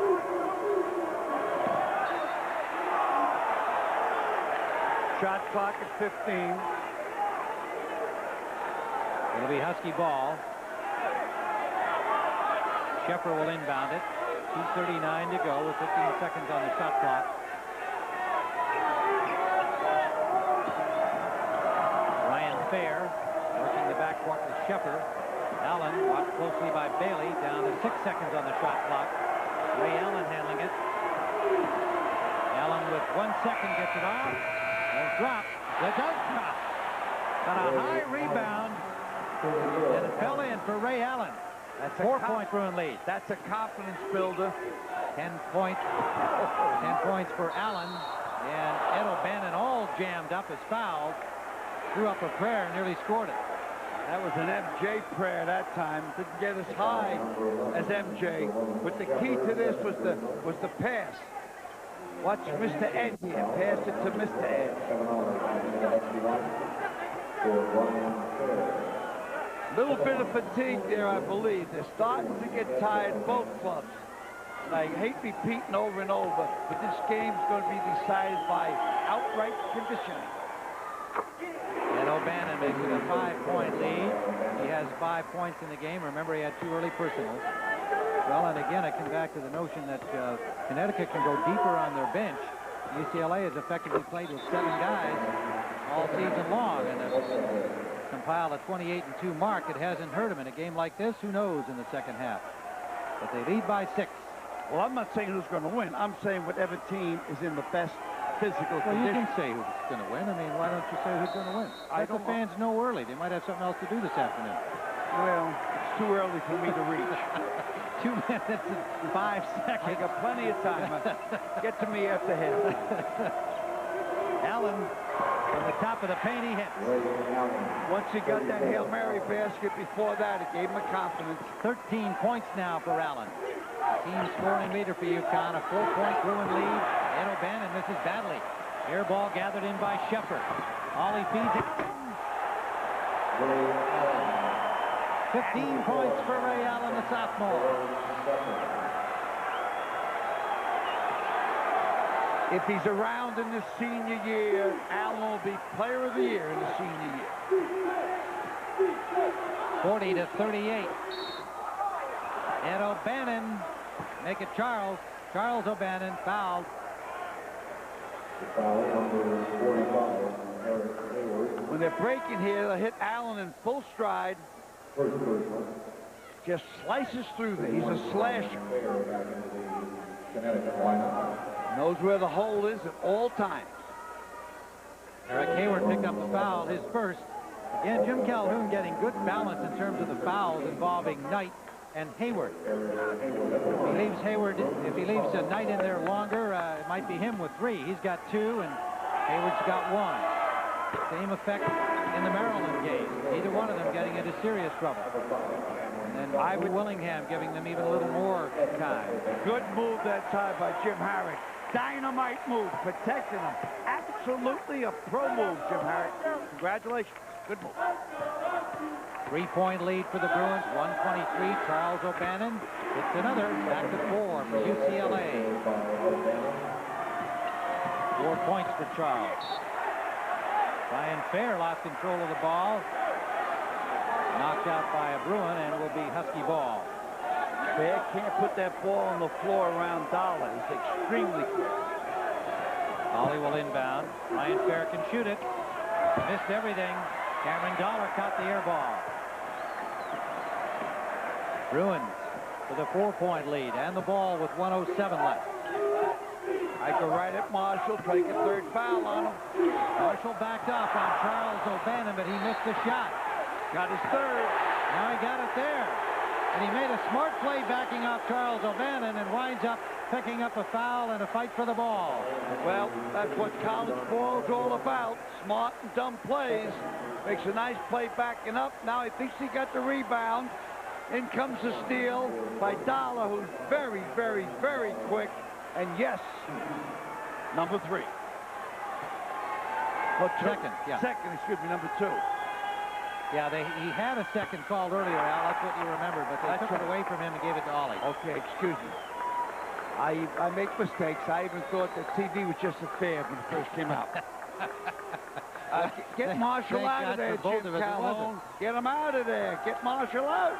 Shot clock at 15. It'll be Husky ball. Shepard will inbound it. 2:39 to go with 15 seconds on the shot clock. Ryan Fair working the backcourt with Shepard. Allen watched closely by Bailey. Down to 6 seconds on the shot clock. Ray Allen handling it. Allen with 1 second gets it off. And dropped. It does drop. But a high rebound. And it fell in for Ray Allen. That's a 4-point Bruin lead. That's a confidence builder. 10 points for Allen. And Ed O'Bannon all jammed up as fouled. Threw up a prayer and nearly scored it. That was an MJ prayer that time. Didn't get as high as MJ. But the key to this was the pass. Watch Mr. Ed here. Pass it to Mr. Ed. Little bit of fatigue there, I believe. They're starting to get tired, both clubs. And I hate repeating over and over, but this game's going to be decided by outright conditioning. And O'Bannon makes it a 5-point lead. He has 5 points in the game. Remember, he had 2 early personals. Well, and again, I come back to the notion that Connecticut can go deeper on their bench. UCLA has effectively played with 7 guys all season long, and compile a 28-2 mark. It hasn't hurt them in a game like this. Who knows in the second half? But they lead by 6. Well, I'm not saying who's going to win. I'm saying whatever team is in the best physical condition. You can say who's going to win. I mean, why don't you say who's going to win? Let the fans know early. They might have something else to do this afternoon. Well, it's too early for me to reach. 2 minutes and 5 seconds. I got plenty of time. Get to me after half. Allen from the top of the paint, he hits. Once he got that Hail Mary basket before that, it gave him a confidence. 13 points now for Allen. Team scoring leader for UConn. A 4-point Bruin lead. Ed O'Bannon misses badly. Air ball gathered in by Shepard. Ollie feeds it. 15 points for Ray Allen, the sophomore. If he's around in the senior year, Allen will be player of the year in the senior year. 40-38. Ed O'Bannon, make it Charles. Charles O'Bannon fouled. When they're breaking here, they'll hit Allen in full stride. Just slices through there. He's a slasher. Knows where the hole is at all times. Eric Hayward picked up the foul, his first. Again, Jim Calhoun getting good balance in terms of the fouls involving Knight and Hayward. If he leaves Knight in there longer, it might be him with 3. He's got 2, and Hayward's got 1. Same effect in the Maryland game. Either one of them getting into serious trouble. And then Ivor Willingham giving them even a little more time. Good move that time by Jim Harrick. Dynamite move, protecting him. Absolutely a pro move, Jim Harrick. Congratulations. Good move. 3-point lead for the Bruins. 123. Charles O'Bannon. It's another. Back to 4 for UCLA. 4 points for Charles. Ryan Fair lost control of the ball. Knocked out by a Bruin, and it will be Husky ball. Fair can't put that ball on the floor around Dollar. He's extremely quick. Ollie will inbound. Ryan Fair can shoot it. Missed everything. Cameron Dollar caught the air ball. Bruins with a 4-point lead and the ball with 1:07 left. I go right at Marshall, try to get third foul on him. Marshall backed off on Charles O'Bannon, but he missed the shot. Got his third. Now he got it there. And he made a smart play backing off Charles O'Bannon and winds up picking up a foul and a fight for the ball. Well, that's what college ball is all about. Smart and dumb plays. Makes a nice play backing up. Now he thinks he got the rebound. In comes the steal by Dollar, who's very, very, very quick. And yes, number 3. Oh, Second, yeah. Second, excuse me, number 2. Yeah, he had a second called earlier, Al. That's what you remembered, but they took it away from him and gave it to Ollie. Okay, excuse me. I make mistakes. I even thought that TV was just a fad when it first came out. Get Marshall out of there, Jim Calhoun. Get him out of there. Get Marshall out.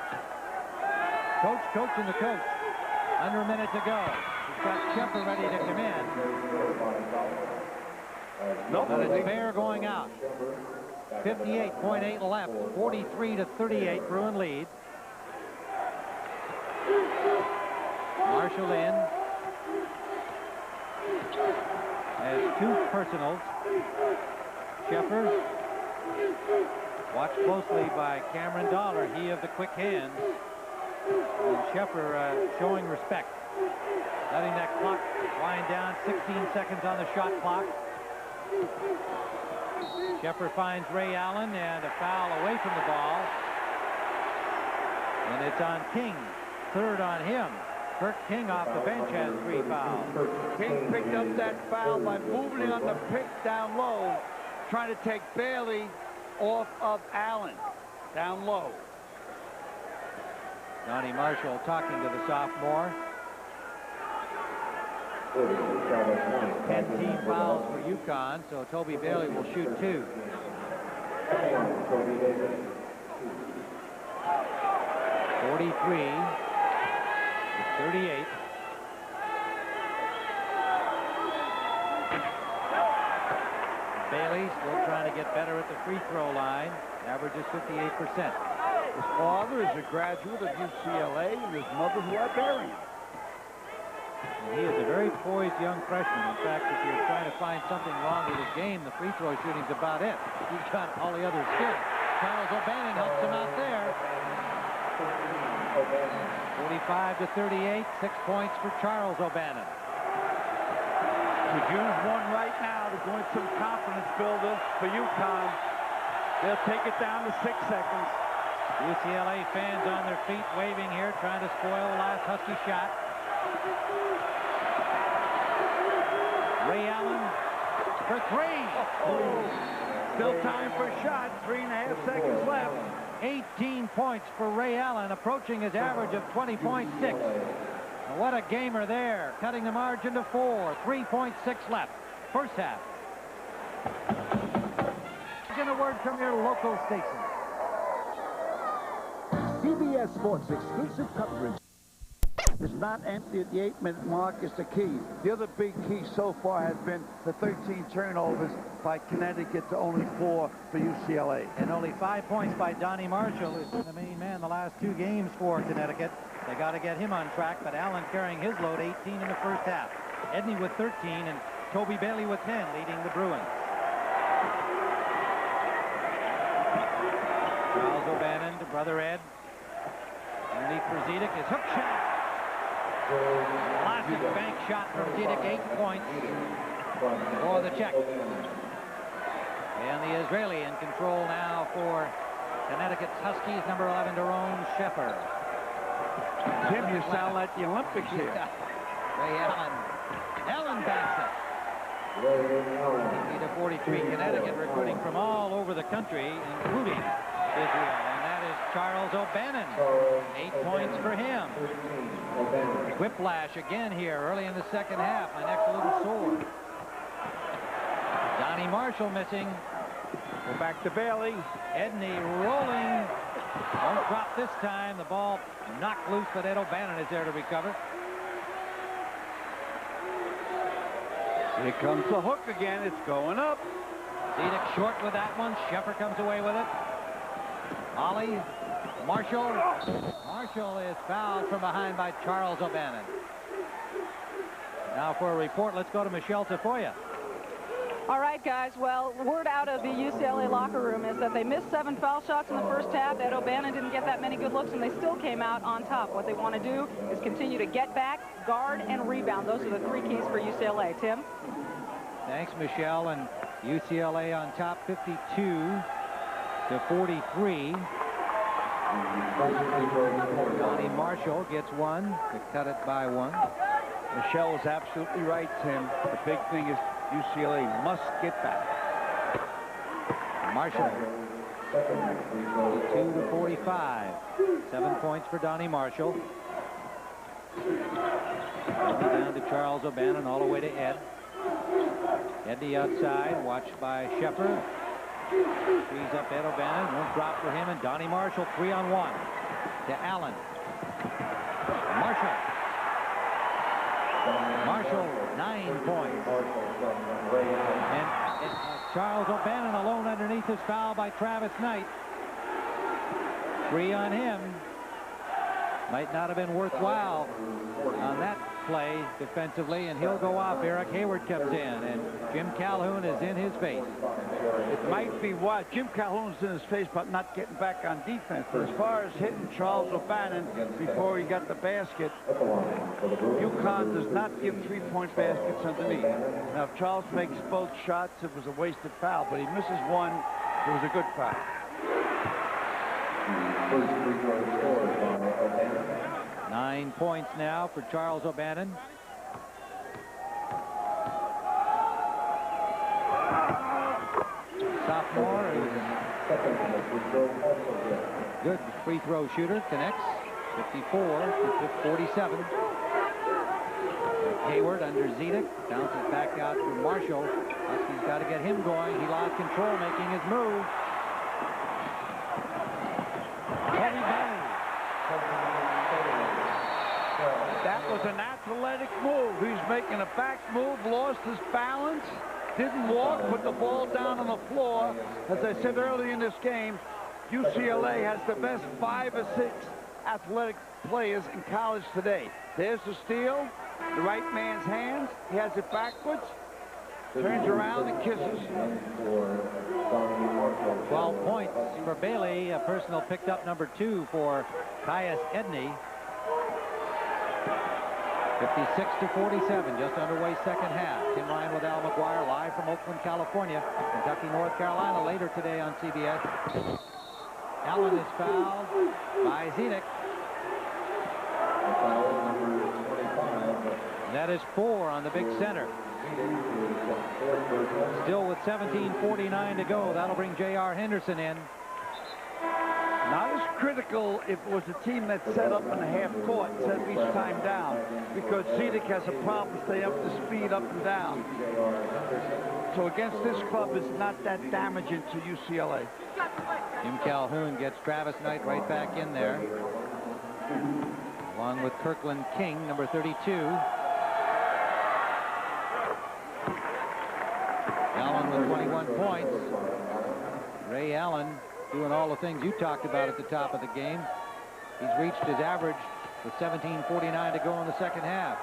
Coach and the coach. Under a minute to go. He's got Shepard ready to come in. But it's fair going out. 58.8 left. 43-38. Bruin lead. Marshall in. Has 2 personals. Shepard. Watched closely by Cameron Dollar, he of the quick hands. And Shepard showing respect. Letting that clock wind down. 16 seconds on the shot clock. Shepard finds Ray Allen and a foul away from the ball. And it's on King. Third on him. Kurt King off the bench has 3 fouls. King picked up that foul by moving on the pick down low, trying to take Bailey off of Allen down low. Donnie Marshall talking to the sophomore. 10 team fouls for UConn, so Toby Bailey will shoot 2. 43-38. Bailey still trying to get better at the free throw line. Averages 58%. His father is a graduate of UCLA, and his mother's Liberian. And he is a very poised young freshman. In fact, if you're trying to find something wrong with his game, the free throw shooting's about it. He's got all the other skills. Charles O'Bannon helps him out there. 45-38, 6 points for Charles O'Bannon. Could use one right now to go into some confidence builder for UConn. They'll take it down to 6 seconds. UCLA fans on their feet waving here, trying to spoil the last Husky shot. Ray Allen for 3. Still time for a shot. 3.5 seconds left. 18 points for Ray Allen, approaching his average of 20.6. What a gamer there, cutting the margin to 4. 3.6 left. First half. Get a word from your local station. CBS Sports exclusive coverage. Is not empty at the 8-minute mark is the key. The other big key so far has been the 13 turnovers by Connecticut to only 4 for UCLA. And only 5 points by Donnie Marshall, who's been the main man the last 2 games for Connecticut. They got to get him on track, but Allen carrying his load, 18 in the first half. Edney with 13 and Toby Bailey with 10, leading the Bruins. Charles O'Bannon to brother Ed. Underneath for Zedek, his hook shot. Classic bank shot from Zedek, 8 points for the Czech. And the Israeli in control now for Connecticut's Huskies, number 11, Daron Shepard. Jim, you sound like the Olympics here. Ray Allen. Allen backs it. 50-43. Connecticut recruiting from all over the country, including Israel. And that is Charles O'Bannon. 8 points for him. Whiplash again here early in the second half. My neck's a little sore. Donnie Marshall missing. Go back to Bailey. Edney rolling. Don't drop this time. The ball knocked loose, but Ed O'Bannon is there to recover. Here comes the hook again. It's going up. Zedek short with that one. Shepard comes away with it. Ollie. Marshall. Marshall is fouled from behind by Charles O'Bannon. Now for a report, let's go to Michelle Tafoya. All right, guys. Well, word out of the UCLA locker room is that they missed 7 foul shots in the first half. Ed O'Bannon didn't get that many good looks, and they still came out on top. What they want to do is continue to get back, guard, and rebound. Those are the 3 keys for UCLA. Tim? Thanks, Michelle. And UCLA on top 52-43. Donnie Marshall gets one to cut it by 1. Michelle is absolutely right, Tim. The big thing is UCLA must get back. Marshall, 52-45. 7 points for Donnie Marshall. Down to Charles O'Bannon, all the way to Ed. Ed the outside, watched by Shepard. Frees up Ed O'Bannon, won't drop for him, and Donnie Marshall 3-on-1 to Allen. Marshall, 9 points. And Charles O'Bannon alone underneath his foul by Travis Knight. 3 on him. Might not have been worthwhile on that play defensively, and he'll go off. Eric Hayward comes in, and Jim Calhoun is in his face. It might be what Jim Calhoun's in his face, but not getting back on defense. But as far as hitting Charles O'Bannon before he got the basket, UConn does not give 3-point baskets underneath. Now, if Charles makes both shots, it was a wasted foul, but he misses one, it was a good foul. 9 points now for Charles O'Bannon. Sophomore is good free throw shooter, connects 54-47. Hayward under Zedek, bounces back out to Marshall. Huskies got to get him going. He lost control, making his move. That was an athletic move. He's making a back move, lost his balance, didn't walk, put the ball down on the floor. As I said earlier in this game, UCLA has the best 5 or 6 athletic players in college today. There's the steal, the right man's hands. He has it backwards, turns around and kisses. 12 points for Bailey. A personal picked up number 2 for Tyus Edney. 56-47, just underway second half. Tim Ryan with Al McGuire, live from Oakland, California. Kentucky, North Carolina, later today on CBS. Allen is fouled by Zedek. That is 4 on the big center. Still with 17:49 to go. That'll bring J.R. Henderson in. Not as critical if it was a team that set up in the half court, set each time down, because Zedek has a problem staying up to speed up and down. So against this club, it's not that damaging to UCLA. Jim Calhoun gets Travis Knight right back in there, along with Kirkland King, number 32. Allen with 21 points. Ray Allen doing all the things you talked about at the top of the game. He's reached his average with 17:49 to go in the second half.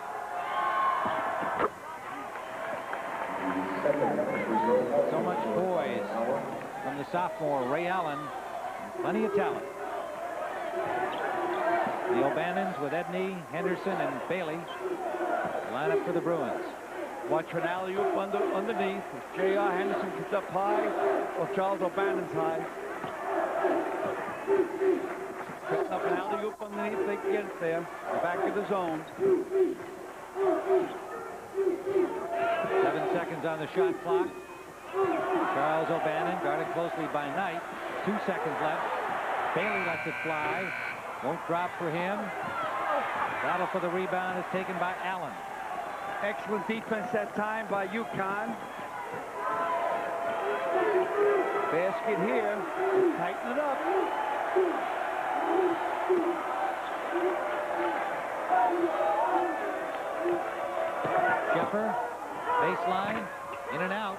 So much poise from the sophomore, Ray Allen. Plenty of talent. The O'Bannons with Edney, Henderson, and Bailey line up for the Bruins. Watch for an alley-oop underneath. If J.R. Henderson gets up high or Charles O'Bannon's high. Setting up an alley-oop underneath, they can get it there. The back of the zone. 7 seconds on the shot clock. Charles O'Bannon guarded closely by Knight. 2 seconds left. Bailey lets it fly. Won't drop for him. Battle for the rebound is taken by Allen. Excellent defense that time by UConn. Basket here. Tighten it up. Shepard, baseline, in and out.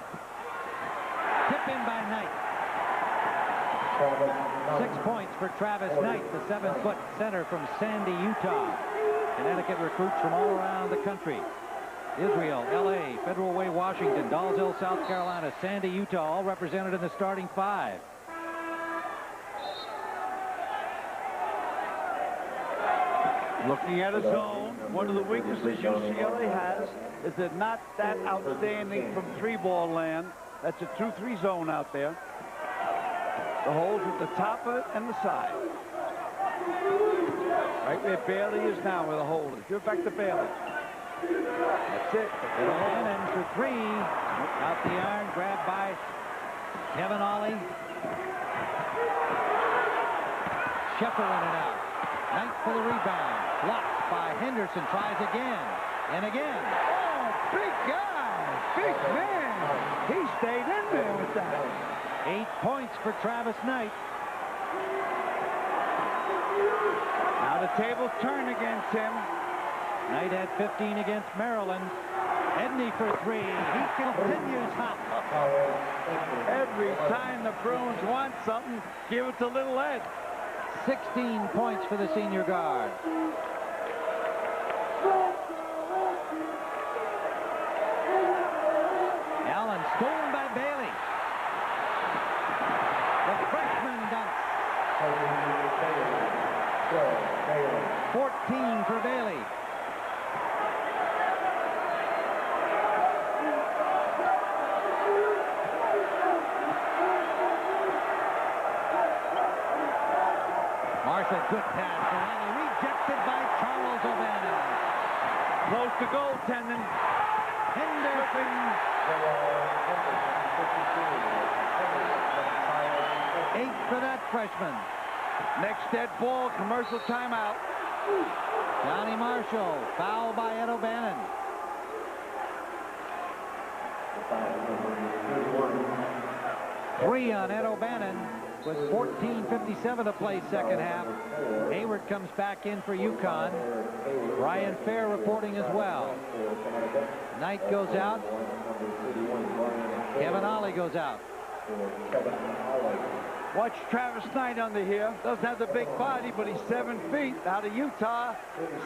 Tip in by Knight. 6 points for Travis Knight, the 7-foot center from Sandy, Utah. Connecticut recruits from all around the country. Israel, LA, Federal Way, Washington, Dalzell, South Carolina, Sandy, Utah, all represented in the starting 5. Looking at a zone, one of the weaknesses UCLA has is they're not that outstanding from 3-ball land. That's a 2-3 zone out there. The holes at the top of it and the side. Right where Bailey is now where the hole is. Give it back to Bailey. That's it. And for 3. Out the iron, grabbed by Kevin Ollie. Sheffer in and out. Knight for the rebound. Blocked by Henderson. Tries again and again. Oh, big guy. Big man. He stayed in there with that. 8 points for Travis Knight. Now the tables turn against him. Knight had 15 against Maryland. Edney for 3. He continues hot. Every time the Bruins want something, give it to little Ed. 16 points for the senior guard. Allen stolen by Bailey. The freshman dunks. 14 for Bailey. Marshall, good pass for Riley, rejected by Charles O'Bannon. Close to goaltending. Henderson. 8 for that freshman. Next dead ball, commercial timeout. Johnny Marshall, foul by Ed O'Bannon. Three on Ed O'Bannon with 14:57 to play second half. Hayward comes back in for UConn. Brian Fair reporting as well. Knight goes out. Kevin Ollie goes out. Watch Travis Knight under here. Doesn't have the big body, but he's 7 feet. Out of Utah.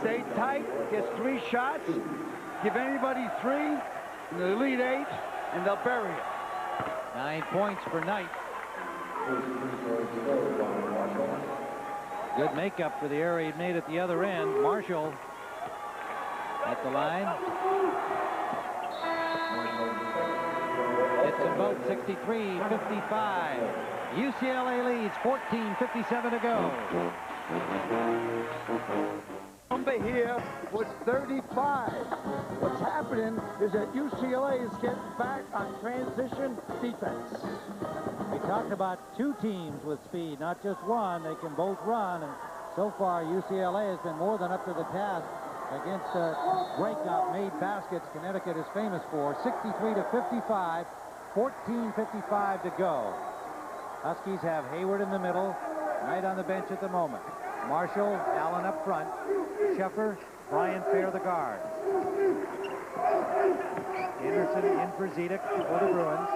Stay tight. Gets 3 shots. Give anybody 3 in the Elite 8, and they'll bury it. 9 points for Knight. Good makeup for the error he made at the other end. Marshall at the line. It's a vote 63-55. UCLA leads 14:57 to go. Number here was 35. What's happening is that UCLA is getting back on transition defense. We talked about 2 teams with speed, not just one. They can both run, and so far UCLA has been more than up to the task against breakout made baskets Connecticut is famous for. 63-55, 14:55 to go. Huskies have Hayward in the middle, Knight on the bench at the moment. Marshall, Allen up front. Sheffer, Brian Fair the guard. Anderson in for Zedek for the Bruins.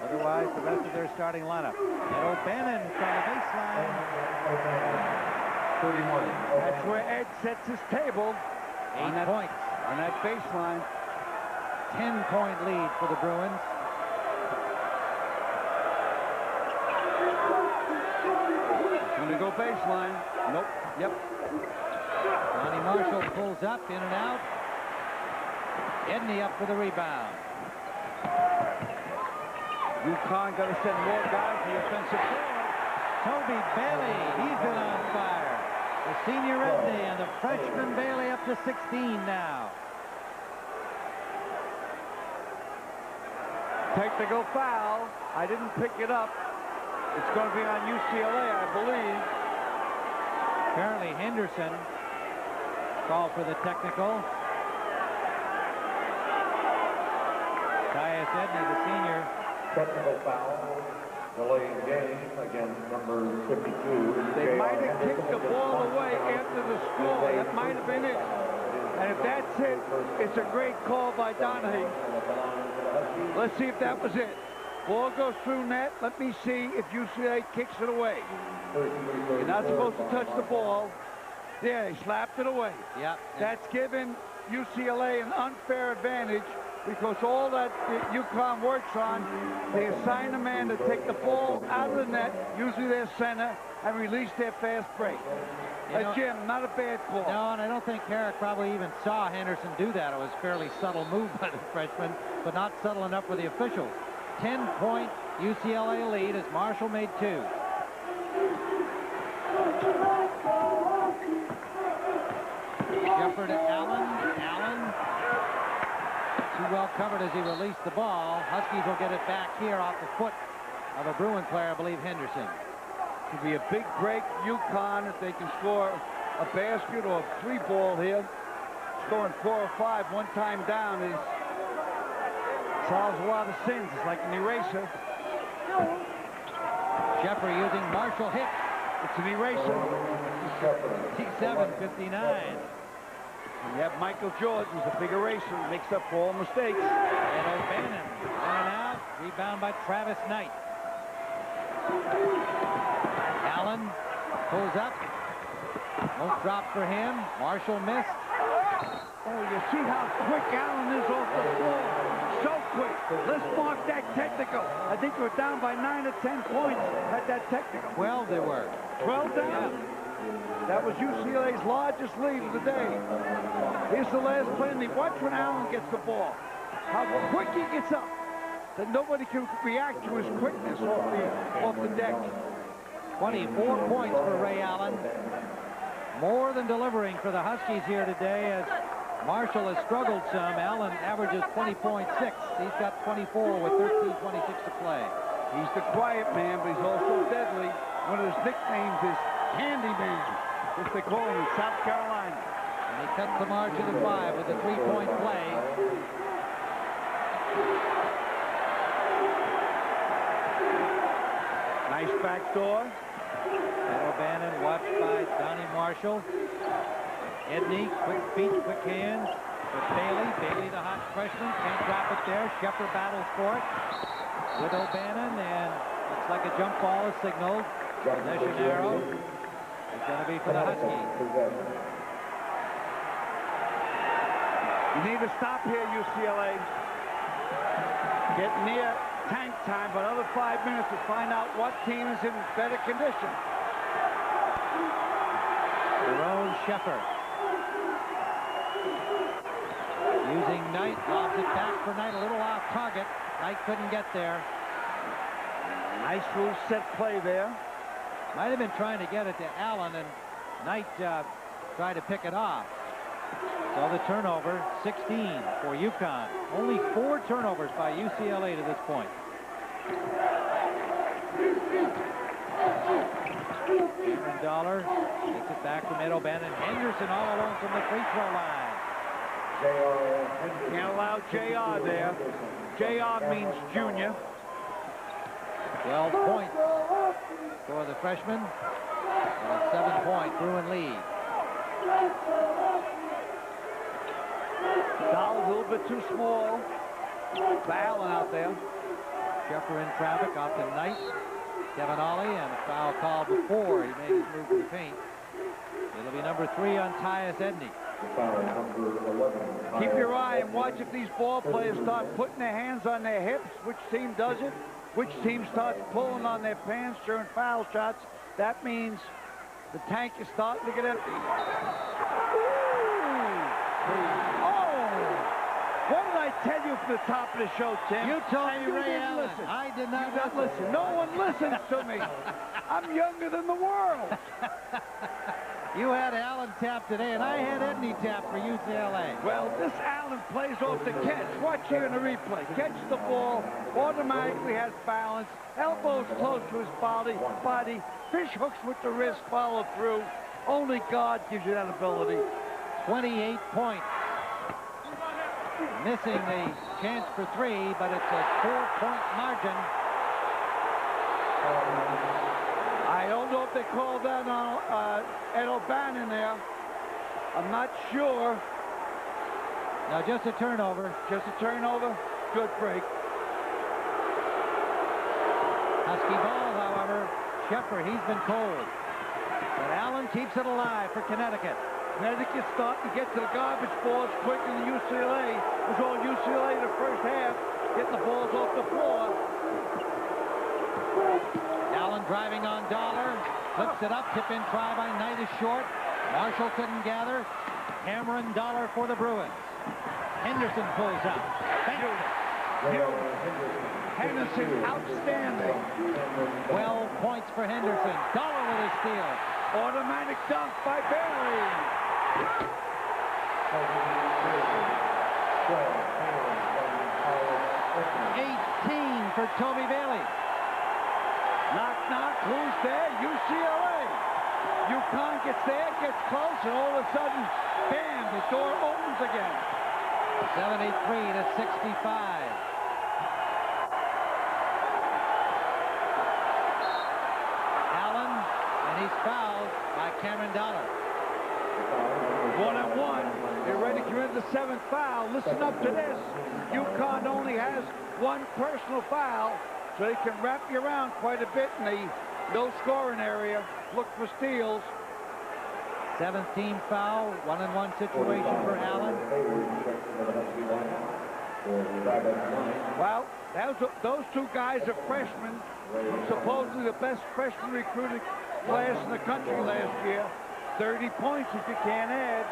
Otherwise, the rest of their starting lineup. And O'Bannon from the baseline. 31. That's where Ed sets his table. 8 points. On that baseline. 10-point lead for the Bruins. Going to go baseline. Nope. Yep. Johnny Marshall pulls up, in and out. Edney up for the rebound. UConn got to send more guys to the offensive floor. Toby Bailey, he's been on fire. The senior Edney and the freshman Bailey up to 16 now. Technical foul. I didn't pick it up. It's going to be on UCLA, I believe. Apparently Henderson called for the technical. Tyus Edney, the senior. Technical foul. Delaying game against number 52. They might have kicked the ball away after the score. That might have been it. And if that's it, it's a great call by Donahue. Let's see if that was it. Ball goes through net. Let me see if UCLA kicks it away. You're not supposed to touch the ball. There, he slapped it away. Yep. That's given UCLA an unfair advantage because all that UConn works on, they assign a man to take the ball out of the net, usually their center, and release their fast break. Jim, not a bad call. No, and I don't think Herrick probably even saw Henderson do that. It was a fairly subtle move by the freshman, but not subtle enough for the officials. 10-point UCLA lead as Marshall made 2. Shepard to Allen. Allen too well covered as he released the ball. Huskies will get it back here off the foot of a Bruin player, I believe Henderson. Could be a big break, UConn, if they can score a basket or a 3-ball here. Scoring 4 or 5 one time down solves a lot of sins. It's like an eraser. Shepard using Marshall hit. It's an eraser. T7-59. You have Michael Jordan, who's a big eraser, makes up for all mistakes. And O'Bannon in and out. Rebound by Travis Knight. Allen pulls up. Won't drop for him. Marshall missed. Oh, you see how quick Allen is off the floor. So quick. Let's mark that technical. I think we're down by 9 or 10 points at that technical. 12 they were. 12 down? Yeah. That was UCLA's largest lead of the day. Here's the last play. And watch when Allen gets the ball. How quick he gets up. That nobody can react to his quickness off the deck. 24 points for Ray Allen. More than delivering for the Huskies here today as Marshall has struggled some. Allen averages 20.6. He's got 24 with 13:26 to play. He's the quiet man, but he's also deadly. One of his nicknames is Handyman, which they call him in South Carolina. And he cuts the margin to 5 with a 3-point play. Nice backdoor. And O'Bannon watched by Donnie Marshall. Edney, quick feet, quick hands. With Bailey. Bailey, the hot freshman, can't drop it there. Shepard battles for it with O'Bannon, and looks like a jump ball is signaled. Possession arrow is going to be for the Huskies. You need to stop here, UCLA. Get near tank time, but another 5 minutes to find out what team is in better condition. Jerome Shepard. Using Knight, lobs it back for Knight, a little off target. Knight couldn't get there. Nice little set play there. Might have been trying to get it to Allen, and Knight tried to pick it off. So the turnover, 16 for UConn. Only 4 turnovers by UCLA to this point. Cameron Dollar takes it back from Ed O'Bannon. Henderson all alone from the free throw line. Can't allow JR there. JR means junior. 12 points for the freshman. And a 7-point Bruin lead. Dollar's a little bit too small. Allen out there. Shepard in traffic off the Knight. Kevin Ollie, and a foul called before he made his move to the paint. It'll be number 3 on Tyus Edney. Keep your eye and watch if these ball players start putting their hands on their hips. Which team does it? Which team starts pulling on their pants during foul shots? That means the tank is starting to get empty. What did I tell you from the top of the show, Tim? You told me Ray didn't Allen. listen. I did not listen. No one listens to me. I'm younger than the world. You had Allen tap today, and I had Edney tap for UCLA. Well, this Allen plays off the catch. Watch here in the replay. Catches the ball, automatically has balance, elbows close to his body, fish hooks with the wrist, follow through. Only God gives you that ability. 28 points. Missing the chance for 3, but it's a 4-point margin. I don't know if they called that on Ed O'Bannon there. I'm not sure. Now just a turnover. Just a turnover. Good break. Husky ball, however. Shepard, he's been cold. But Allen keeps it alive for Connecticut. Connecticut starting to get to the garbage balls quicker than UCLA. It was all UCLA in the first half, getting the balls off the floor. Allen driving on Dollar. Flips it up. Tip-in try by Knight is short. Marshall couldn't gather. Cameron Dollar for the Bruins. Henderson pulls out. Henderson, outstanding. 12 points for Henderson. Dollar with a steal. Automatic dunk by Bailey. 18 for Toby Bailey. Knock, knock. Who's there? UCLA. UConn gets there, gets close, and all of a sudden, bam, the door opens again. 73 to 65. Allen, and he's fouled by Cameron Dollar. 1-on-1. They're ready to commit the 7th foul. Listen up to this. UConn only has 1 personal foul, so they can wrap you around quite a bit in the no-scoring area. Look for steals. 7th team foul, 1-on-1 situation for Allen. Well, those 2 guys are freshmen. Supposedly the best freshman recruited class in the country last year. 30 points if you can't add.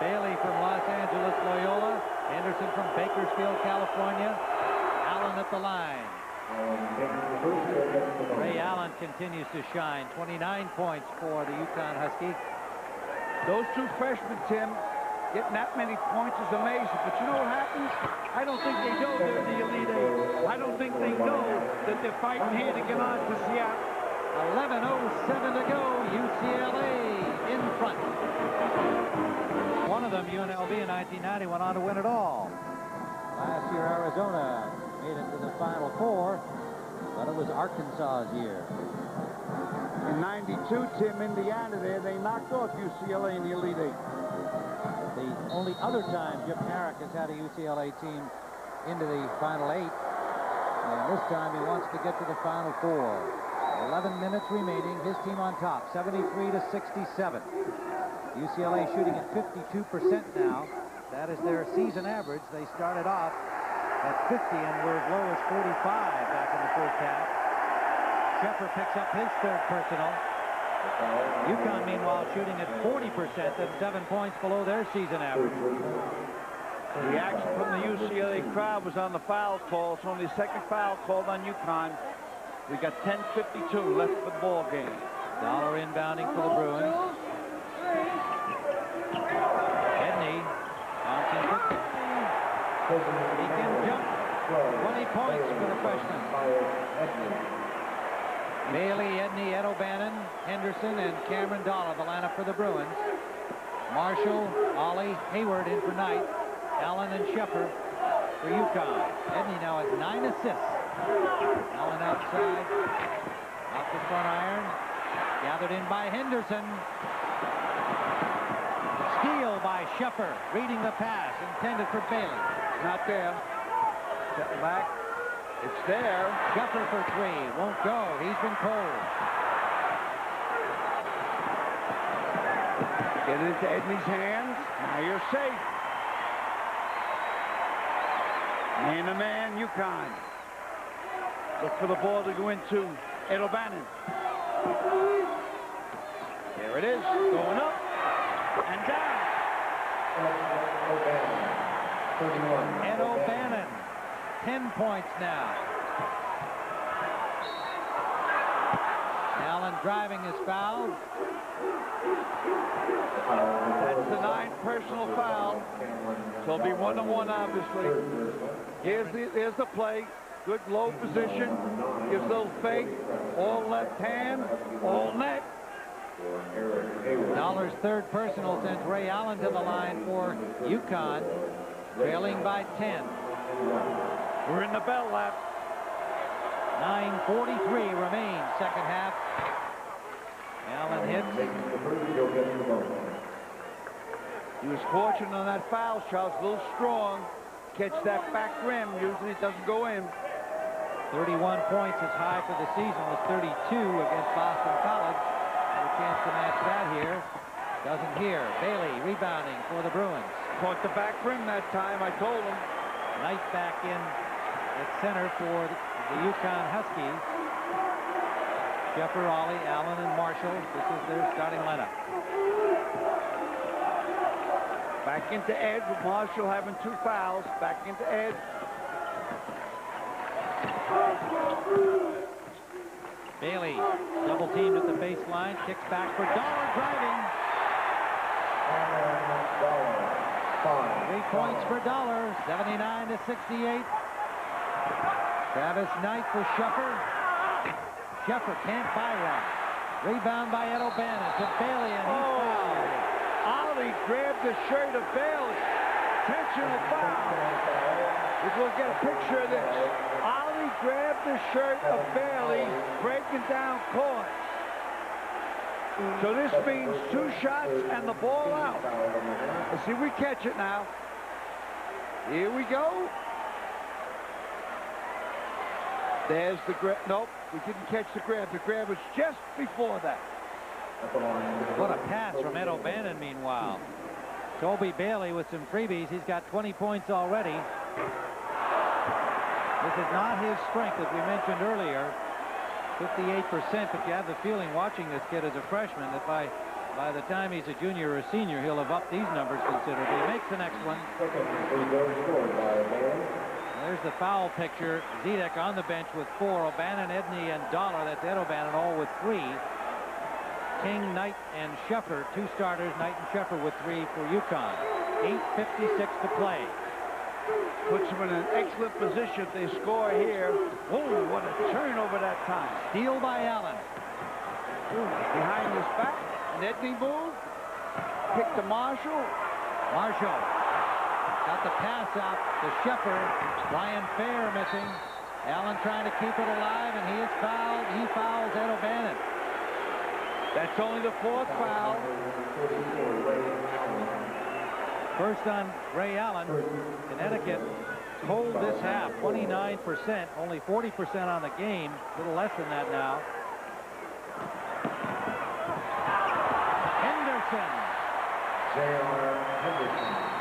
Bailey from Los Angeles Loyola. Henderson from Bakersfield, California. Allen at the line. Ray Allen continues to shine. 29 points for the UConn Huskies. Those 2 freshmen, Tim, getting that many points is amazing. But you know what happens? I don't think they know they're the Elite 8. I don't think they know that they're fighting here to get on to Seattle. 11:07 to go. UCLA in front. One of them, UNLV in 1990, went on to win it all. Last year, Arizona made it to the Final Four, but it was Arkansas's year. In 92, Tim, Indiana there, they knocked off UCLA in the Elite 8. The only other time Jim Harrick has had a UCLA team into the Final 8, and this time he wants to get to the Final Four. 11 minutes remaining, his team on top, 73 to 67. UCLA shooting at 52% now. That is their season average. They started off at 50 and were as low as 45 back in the first half. Sheffer picks up his 3rd personal. UConn, meanwhile, shooting at 40%. That's 7 points below their season average. The action from the UCLA crowd was on the foul call. It's only the 2nd foul called on UConn. We got 10:52 left for the ball game. Dollar inbounding for the Bruins. Edney bouncing quickly. He can jump. 20 points for the freshman. Bailey, Edney, Ed O'Bannon, Henderson, and Cameron Dollar, the lineup for the Bruins. Marshall, Ollie, Hayward in for Knight. Allen and Sheffer for UConn. Edney now has 9 assists. Allen outside. Off the front iron. Gathered in by Henderson. Steal by Sheffer. Reading the pass intended for Bailey. Not there. Step back. It's there. Sheffer for 3. Won't go. He's been cold. Get it into Edney's hands. Now you're safe. Man-to-man, UConn. Look for the ball to go into Ed O'Bannon. There it is. Going up and down. Ed O'Bannon. 10 points now. Allen driving his foul. That's the 9th personal foul. So it'll be 1-on-1, obviously. Here's the play. Good low position. Gives a little fake. All left hand. All net. Dollar's 3rd personal sends Ray Allen to the line for UConn. Trailing by 10. We're in the bell lap. 9:43 remains, 2nd half. Allen hits. He was fortunate on that foul shot. A little strong. Catch that back rim. Usually it doesn't go in. 31 points. His high for the season was 32 against Boston College. Have a chance to match that here. Doesn't hear. Bailey rebounding for the Bruins. Caught the back rim that time, I told him. Knight back in at center for the UConn Huskies. Sheffer, Ollie, Allen, and Marshall. This is their starting lineup. Back into Ed with Marshall having 2 fouls. Back into Ed. Bailey double teamed at the baseline. Kicks back for Dollar driving. 3 points for Dollar. 79-68. Travis Knight for Sheffer. Sheffer can't buy one. Rebound by Ed O'Bannon to Bailey, and he's fouled. Ollie grabbed the shirt of Bailey. Intentional foul. We'll get a picture of this. Ollie grabbed the shirt of Bailey, breaking down court. So this means 2 shots and the ball out. Let's see if we catch it now. Here we go. There's the grab. Nope, we didn't catch the grab. The grab was just before that. What a pass from Ed O'Bannon, meanwhile. Toby Bailey with some freebies. He's got 20 points already. This is not his strength, as we mentioned earlier. 58%, but you have the feeling watching this kid as a freshman that by the time he's a junior or a senior, he'll have upped these numbers considerably. He makes the next one. There's the foul picture. Zedek on the bench with 4. O'Bannon, Edney, and Dollar. That's Ed O'Bannon all with 3. King, Knight, and Sheffer, 2 starters. Knight and Sheffer with 3 for UConn. 8:56 to play. Puts them in an excellent position. They score here. Oh, what a turnover that time. Steal by Allen. Behind his back. Edney move. Kick to Marshall. Marshall got the pass out to Sheffer. Ryan Fair missing. Allen trying to keep it alive, and he is fouled. He fouls Ed O'Bannon. That's only the 4th foul. First on Ray Allen. Connecticut cold this half, 29%, only 40% on the game, a little less than that now. Henderson.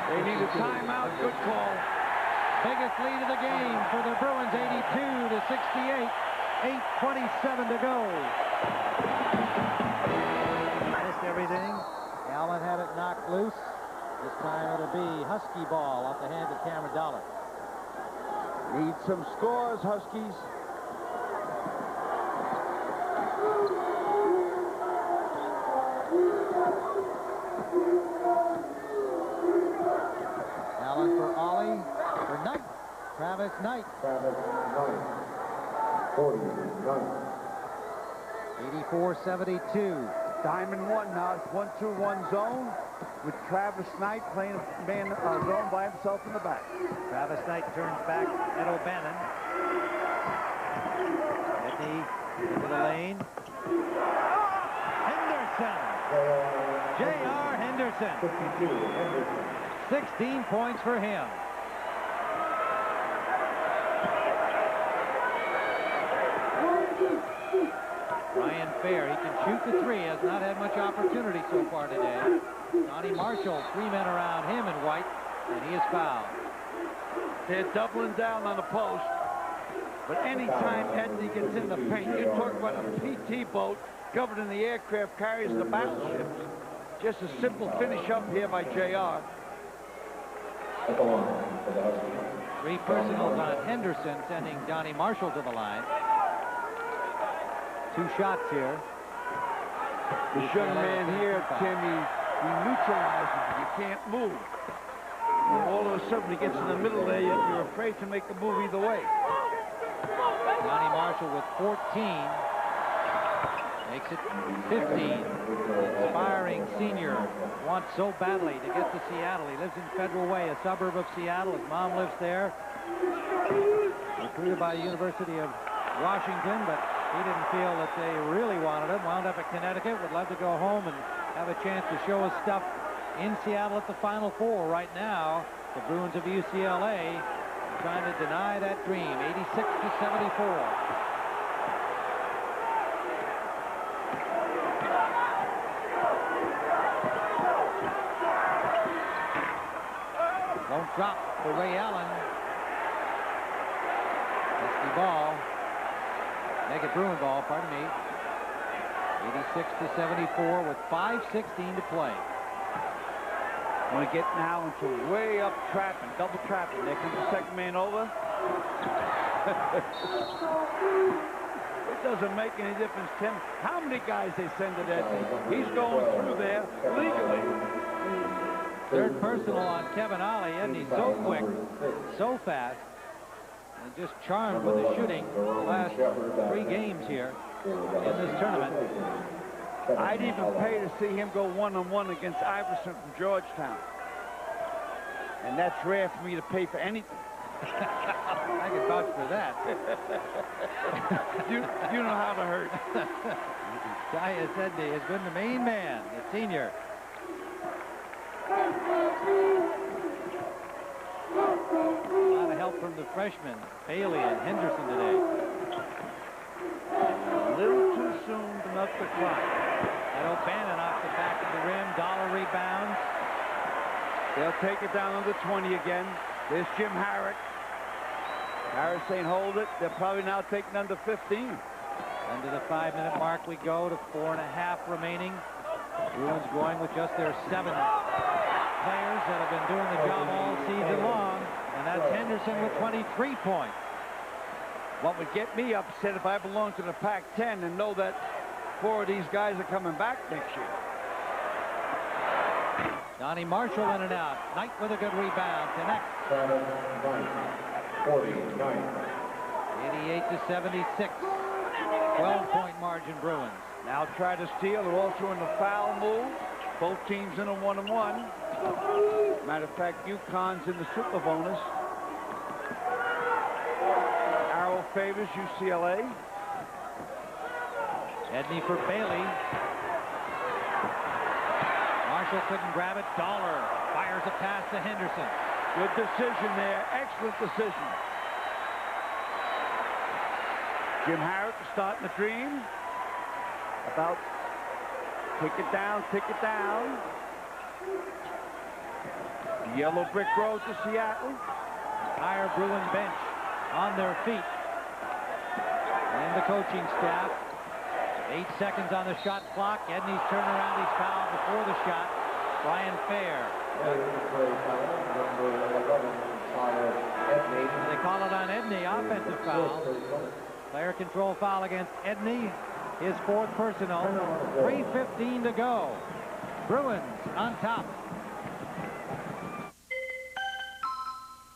They need a timeout. Good call. Biggest lead of the game for the Bruins, 82-68. 8:27 to go. Missed everything. Allen had it knocked loose. This time it'll be Husky ball off the hands of Cameron Dollar. Need some scores, Huskies. Allen for Ollie. For Knight. Travis Knight. 84-72. Diamond 1 now. It's 1-2-1 zone with Travis Knight playing man zone by himself in the back. Travis Knight turns back at O'Bannon. Edney into the lane. Henderson. J.R. Henderson. 16 points for him. Ryan Fair, he can shoot the 3, has not had much opportunity so far today. Donnie Marshall, 3 men around him in white, and he is fouled. They're doubling down on the post, but anytime Edney gets in the paint, you talk about a PT boat governing the aircraft carriers the battleships. Just a simple finish up here by JR. 3 personals on Henderson, sending Donnie Marshall to the line. 2 shots here. The young man here, Tim, he neutralizes you. You can't move. And all of a sudden, he gets in the middle there, you're afraid to make a move either way. Donnie Marshall with 14. Makes it 15. Inspiring senior. Wants so badly to get to Seattle. He lives in Federal Way, a suburb of Seattle. His mom lives there. Recruited by the University of Washington, but he didn't feel that they really wanted him. Wound up at Connecticut. Would love to go home and have a chance to show his stuff in Seattle at the Final Four. Right now, the Bruins of UCLA are trying to deny that dream. 86-74. drop for Ray Allen. That's the ball. Make it Bruin ball, pardon me. 86-74 with 5:16 to play. Want to get now into way up trapping, double trapping. There comes the second man over. It doesn't make any difference, Tim, how many guys they send to that. He's going through there legally. Third personal on Kevin Ollie, and he's so quick, so fast, and just charmed with the shooting the last 3 games here in this tournament. I'd even pay to see him go one-on-one against Iverson from Georgetown. And that's rare for me to pay for anything. I can vouch for that. you know how to hurt. Tyus Edney has been the main man, the senior. A lot of help from the freshmen, Bailey and Henderson today. A little too soon to milk the clock. And O'Bannon off the back of the rim. Dollar rebounds. They'll take it down under 20 again. There's Jim Harrick. Harris saying hold it. They're probably now taking under 15. Under the 5-minute mark we go to 4.5 remaining. Bruins going with just their 7 players that have been doing the job all season long. And that's Henderson with 23 points. What would get me upset if I belonged to the Pac-10 and know that 4 of these guys are coming back next year. Donnie Marshall in and out. Knight with a good rebound. Connects. 88-76. 12-point margin Bruins. Now try to steal. They're also in the foul move. Both teams in a 1-on-1. Matter of fact, UConn's in the super bonus. Arrow favors UCLA. Edney for Bailey. Marshall couldn't grab it. Dollar fires a pass to Henderson. Good decision there. Excellent decision. Jim Harrick starting the dream. About tick it down, tick it down. The yellow brick road to Seattle. Entire Bruin bench on their feet. And the coaching staff. 8 seconds on the shot clock. Edney's turnaround. He's fouled before the shot. Brian Fair. They call it on Edney. Offensive foul. Player control foul against Edney. His 4th personal. 3:15 to go. Bruins on top.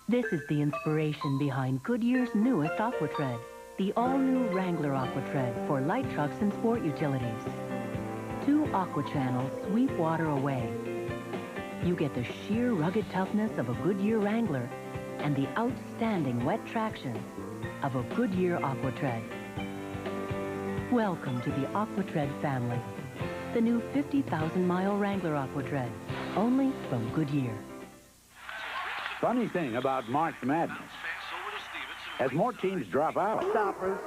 This is the inspiration behind Goodyear's newest AquaTread, the all-new Wrangler AquaTread for light trucks and sport utilities. 2 aqua channels sweep water away. You get the sheer rugged toughness of a Goodyear Wrangler and the outstanding wet traction of a Goodyear AquaTread. Welcome to the AquaTread family. The new 50,000-mile Wrangler AquaTread, only from Goodyear. Funny thing about March Madness, as more teams drop out. Stoppers.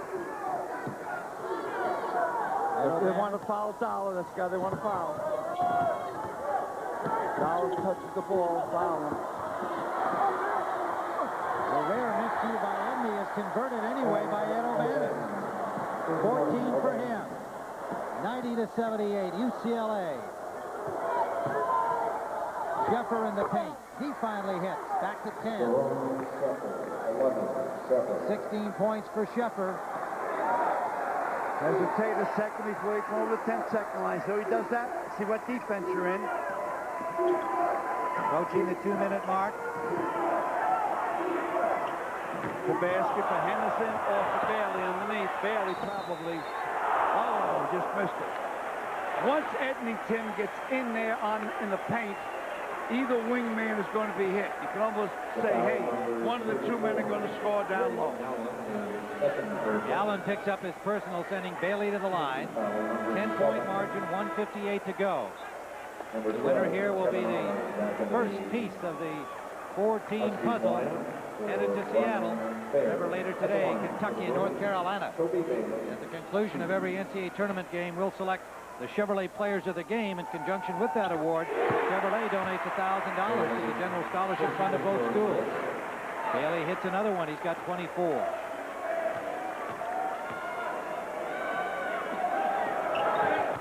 If they want to foul Dollar, that's the guy they want to foul. Dollar touches the ball, foul him. The rare miscue by Edney is converted anyway by Ed O'Bannon. 14 for him. 90-78, UCLA. Sheffer in the paint. He finally hits. Back to 10. 16 points for Sheffer. Hesitate a second before he comes over the 10-second line. So he does that. See what defense you're in. Approaching the 2-minute mark. The basket for Henderson off to Bailey underneath. Bailey probably, oh, just missed it. Once Edney Tim gets in there in the paint, either wingman is going to be hit. You can almost say, hey, one of the 2 men are going to score down low. Allen picks up his personal, sending Bailey to the line. 10-point margin, 1:58 to go. The winner here will be the first piece of the 4-team puzzle headed to Seattle. Remember, later today, Kentucky and North Carolina. At the conclusion of every NCAA tournament game, we'll select the Chevrolet Players of the Game. In conjunction with that award, Chevrolet donates $1,000 to the General Scholarship Fund of both schools. Bailey hits another one. He's got 24.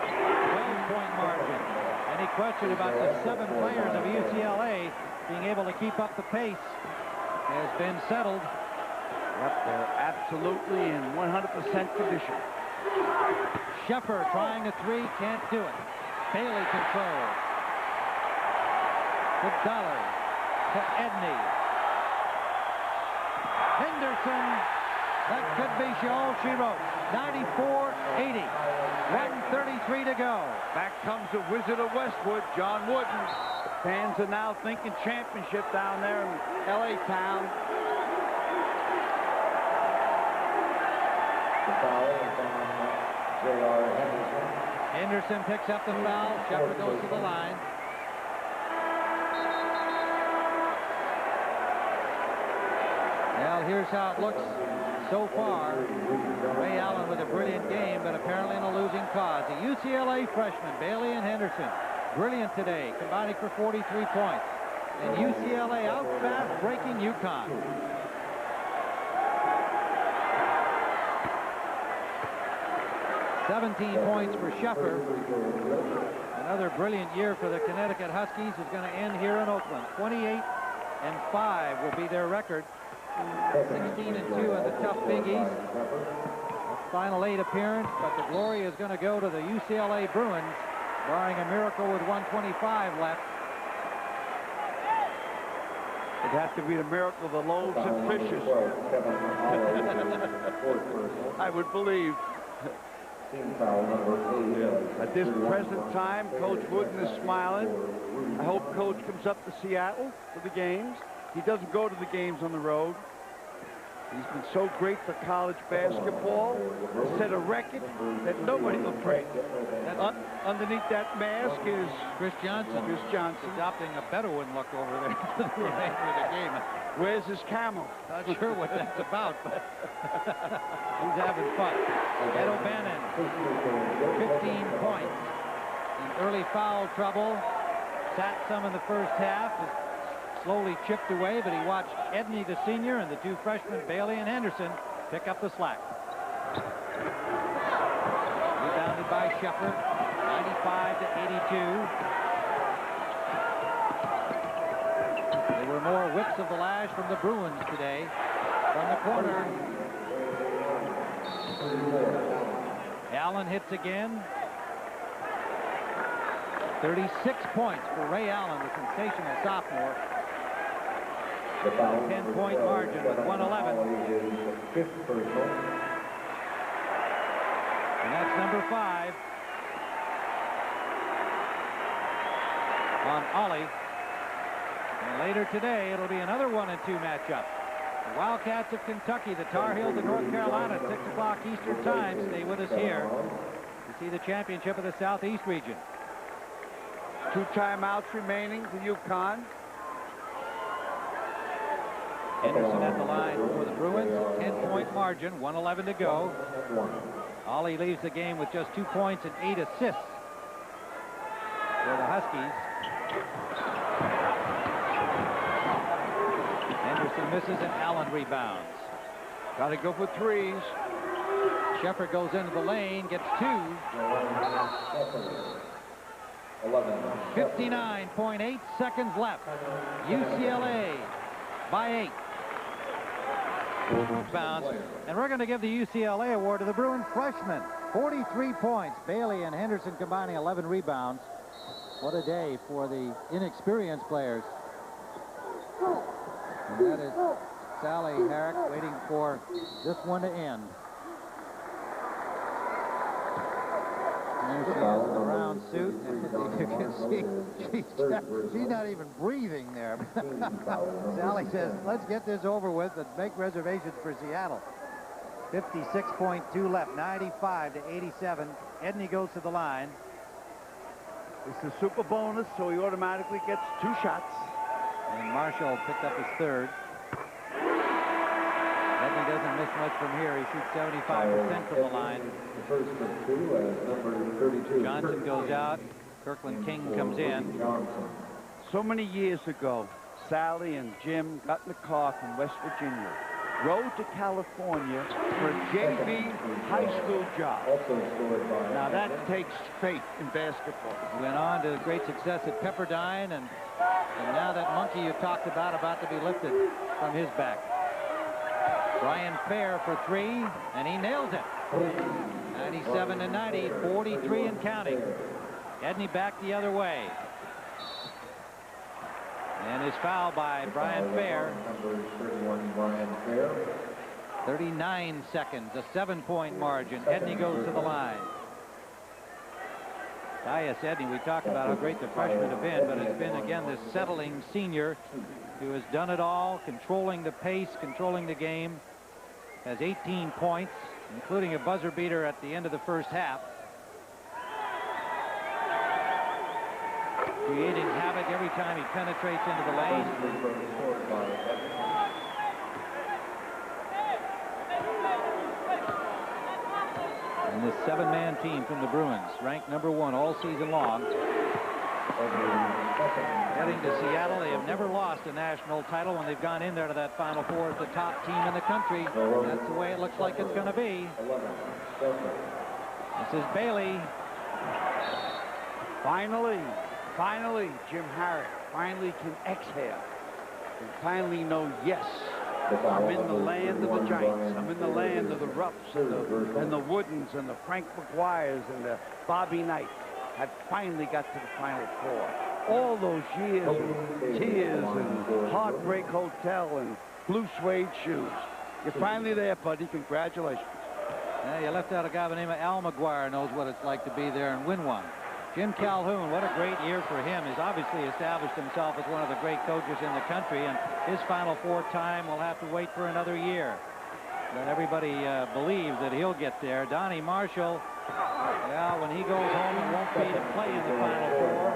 12-point margin. Any question about the 7 players of UCLA being able to keep up the pace has been settled. Yep, they're absolutely in 100% condition. Sheffer trying a 3, can't do it. Bailey controls. To Dollar. To Edney. Henderson. That could be all she wrote. 94-80. 1:33 to go. Back comes the Wizard of Westwood, John Wooden. Fans are now thinking championship down there in L.A. town. The foul is on J.R. Henderson. Henderson picks up the foul. Sheffer goes to the line. Well, here's how it looks so far. Ray Allen with a brilliant game, but apparently in a losing cause. The UCLA freshmen, Bailey and Henderson, brilliant today, combining for 43 points. And UCLA out fast breaking UConn. $17 points for Sheffer. Another brilliant year for the Connecticut Huskies is going to end here in Oakland. 28-5 will be their record. 16-2 in the tough Big East. A Final 8 appearance, but the glory is going to go to the UCLA Bruins, barring a miracle with 1:25 left. It'd have to be the miracle of the loaves and fishes. I would believe. At this present time, Coach Wooden is smiling. I hope Coach comes up to Seattle for the games. He doesn't go to the games on the road. He's been so great for college basketball. Set a record that nobody will break. Underneath that mask is Chris Johnson. Chris Johnson. Adopting a Bedouin look over there for the remainder of the game. Where's his camel? Not sure what that's about, but he's having fun. Ed O'Bannon, 15 points. In early foul trouble. Sat some in the first half. Slowly chipped away, but he watched Edney, the senior, and the 2 freshmen, Bailey and Henderson, pick up the slack. Rebounded by Sheffer, 95-82. There were more whips of the lash from the Bruins today. From the corner, Allen hits again. 36 points for Ray Allen, the sensational sophomore. 10-point margin with 1:11. And that's number 5 on Ollie. And later today, it'll be another 1-2 matchup. The Wildcats of Kentucky, the Tar Heels of North Carolina, 6 o'clock Eastern Time. Stay with us here to see the championship of the Southeast region. 2 timeouts remaining for UConn. Henderson at the line for the Bruins. 10-point margin, 1:11 to go. Ollie leaves the game with just 2 points and 8 assists for the Huskies. Henderson misses and Allen rebounds. Got to go for 3s. Sheffer goes into the lane, gets 2. 59.8 seconds left. UCLA by 8. Bounce. And we're going to give the UCLA award to the Bruin freshman. 43 points. Bailey and Henderson combining 11 rebounds. What a day for the inexperienced players. And that is Sally Herrick waiting for this one to end. There she is in the brown suit, and you can see she's not even breathing there. Sally says, let's get this over with and make reservations for Seattle. 56.2 left, 95-87. Edney goes to the line. It's a super bonus, so he automatically gets 2 shots. And Marshall picked up his 3rd. Edney doesn't miss much from here. He shoots 75% from the line. The first of two as number 32. Johnson goes out. Kirkland King comes in. So many years ago, Sally and Jim got in the car from West Virginia, rode to California for a JV high school job. Now that takes faith in basketball. Went on to great success at Pepperdine, and now that monkey you talked about to be lifted from his back. Brian Fair for three, and he nails it. 97-90, 43 and counting. Edney back the other way. And his foul by Brian Fair. Number 31, Brian Fair. 39 seconds, a 7-point margin. Edney goes to the line. Tyus Edney, we talked about how great the freshmen have been, but it's been, again, this settling senior who has done it all, controlling the pace, controlling the game. Has 18 points, including a buzzer beater at the end of the first half. Creating havoc every time he penetrates into the lane. And this 7-man team from the Bruins, ranked #1 all season long. Heading to Seattle, they have never lost a national title when they've gone in there to that Final Four as the top team in the country. That's the way it looks like it's going to be. This is Bailey. Finally, Jim Harris finally can exhale and finally know, yes, I'm in the land of the Giants. I'm in the land of the Ruffs and the Woodens and the Frank McGuires and the Bobby Knight. Had finally got to the Final Four. All those years of tears and Heartbreak Hotel and blue suede shoes. You're finally there, buddy. Congratulations. Yeah, you left out a guy by the name of Al McGuire, knows what it's like to be there and win one. Jim Calhoun, what a great year for him. He's obviously established himself as one of the great coaches in the country, and his Final Four time will have to wait for another year. But everybody believes that he'll get there. Donnie Marshall, well, when he goes home, it won't be to play in the Final Four.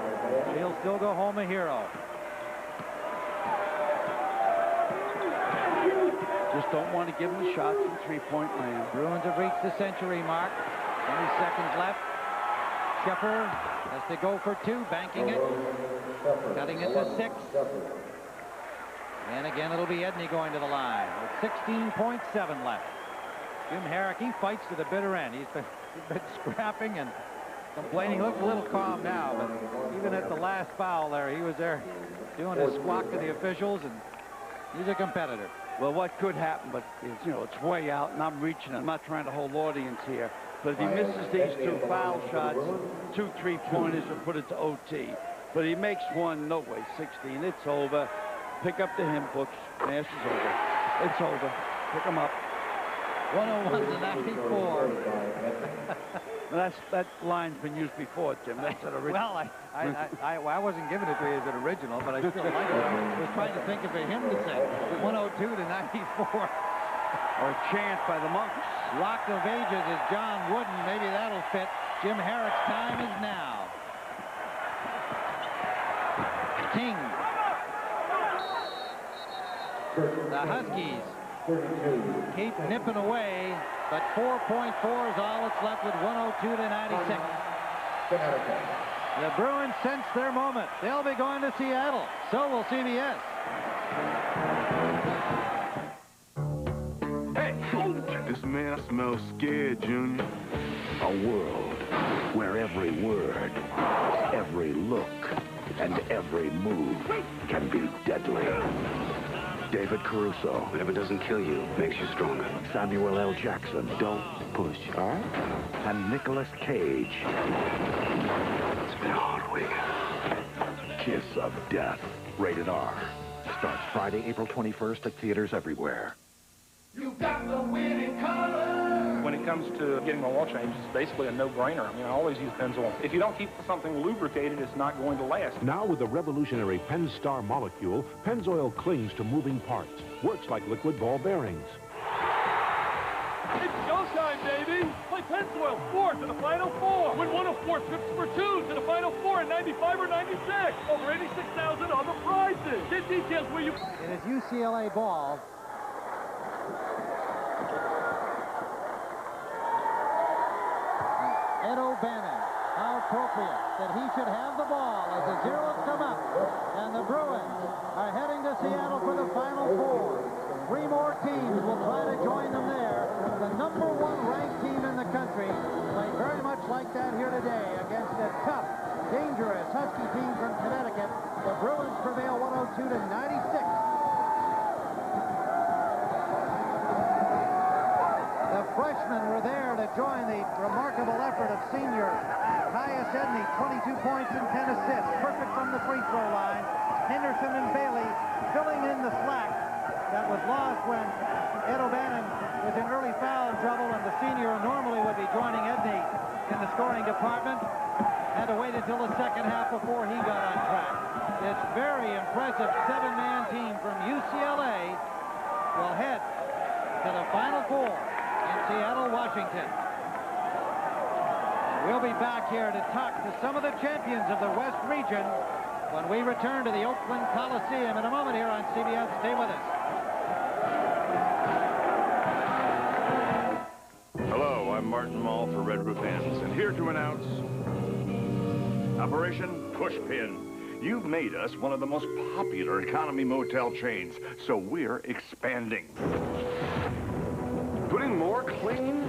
He'll still go home a hero. Just don't want to give him a shot from three-point land. Bruins have reached the century mark. 20 seconds left. Sheffer has to go for two, banking it, cutting it to 6. And again, it'll be Edney going to the line with 16.7 left. Jim Herrick, he fights to the bitter end. He's been scrapping and complaining. He looks a little calm now, but even at the last foul there, he was there doing his squawk to the officials, and he's a competitor. Well, what could happen, but you know, it's way out, and I'm reaching. I'm not trying to hold audience here. But if he misses these 2 foul shots, 2 3-pointers will put it to OT. But he makes one, no way, 16. It's over. Pick up the hymn books. Match is over. It's over. Pick them up. 101-94. That line's been used before, Jim. That's an original. Well, I wasn't giving it to you as an original, but I still like it. I was trying to think of a hymn to say. 102-94. Or a chant by the monks. Rock of Ages is John Wooden. Maybe that'll fit. Jim Herrick's time is now. King. The Huskies keep nipping away, but 4.4 is all that's left with 102-96. The Bruins sense their moment. They'll be going to Seattle. So will CBS. This man smells scared, Junior. A world where every word, every look, and every move can be deadly. David Caruso. Whatever doesn't kill you makes you stronger. Samuel L. Jackson. Don't push, all right? And Nicolas Cage. It's been a hard week. Kiss of Death. Rated R. Starts Friday, April 21st at theaters everywhere. You got the winning color. When it comes to getting my oil change, it's basically a no-brainer. I mean, I always use Pennzoil. If you don't keep something lubricated, it's not going to last. Now with the revolutionary Pennstar molecule, Pennzoil clings to moving parts. Works like liquid ball bearings. It's showtime, baby! Play Pennzoil 4 to the Final Four. Win 1 of 4 trips for 2 to the Final Four in 95 or 96. Over 86,000 other prizes. Get details where you... It is UCLA ball. Ed O'Bannon. How appropriate that he should have the ball as the zeros come up. And the Bruins are heading to Seattle for the Final Four. 3 more teams will try to join them there. The #1 ranked team in the country played very much like that here today against a tough, dangerous Husky team from Connecticut. The Bruins prevail 102-96. The freshmen were there to join the remarkable effort of senior Tyus Edney, 22 points and 10 assists, perfect from the free throw line. Henderson and Bailey filling in the slack that was lost when Ed O'Bannon was in early foul trouble, and the senior normally would be joining Edney in the scoring department. Had to wait until the second half before he got on track. This very impressive 7-man team from UCLA will head to the Final Four in Seattle, Washington. We'll be back here to talk to some of the champions of the West region when we return to the Oakland Coliseum in a moment here on CBS. Stay with us. Hello, I'm Martin Mull for Red Roof Inns, and here to announce Operation Pushpin. You've made us one of the most popular economy motel chains, so we're expanding. Putting more clean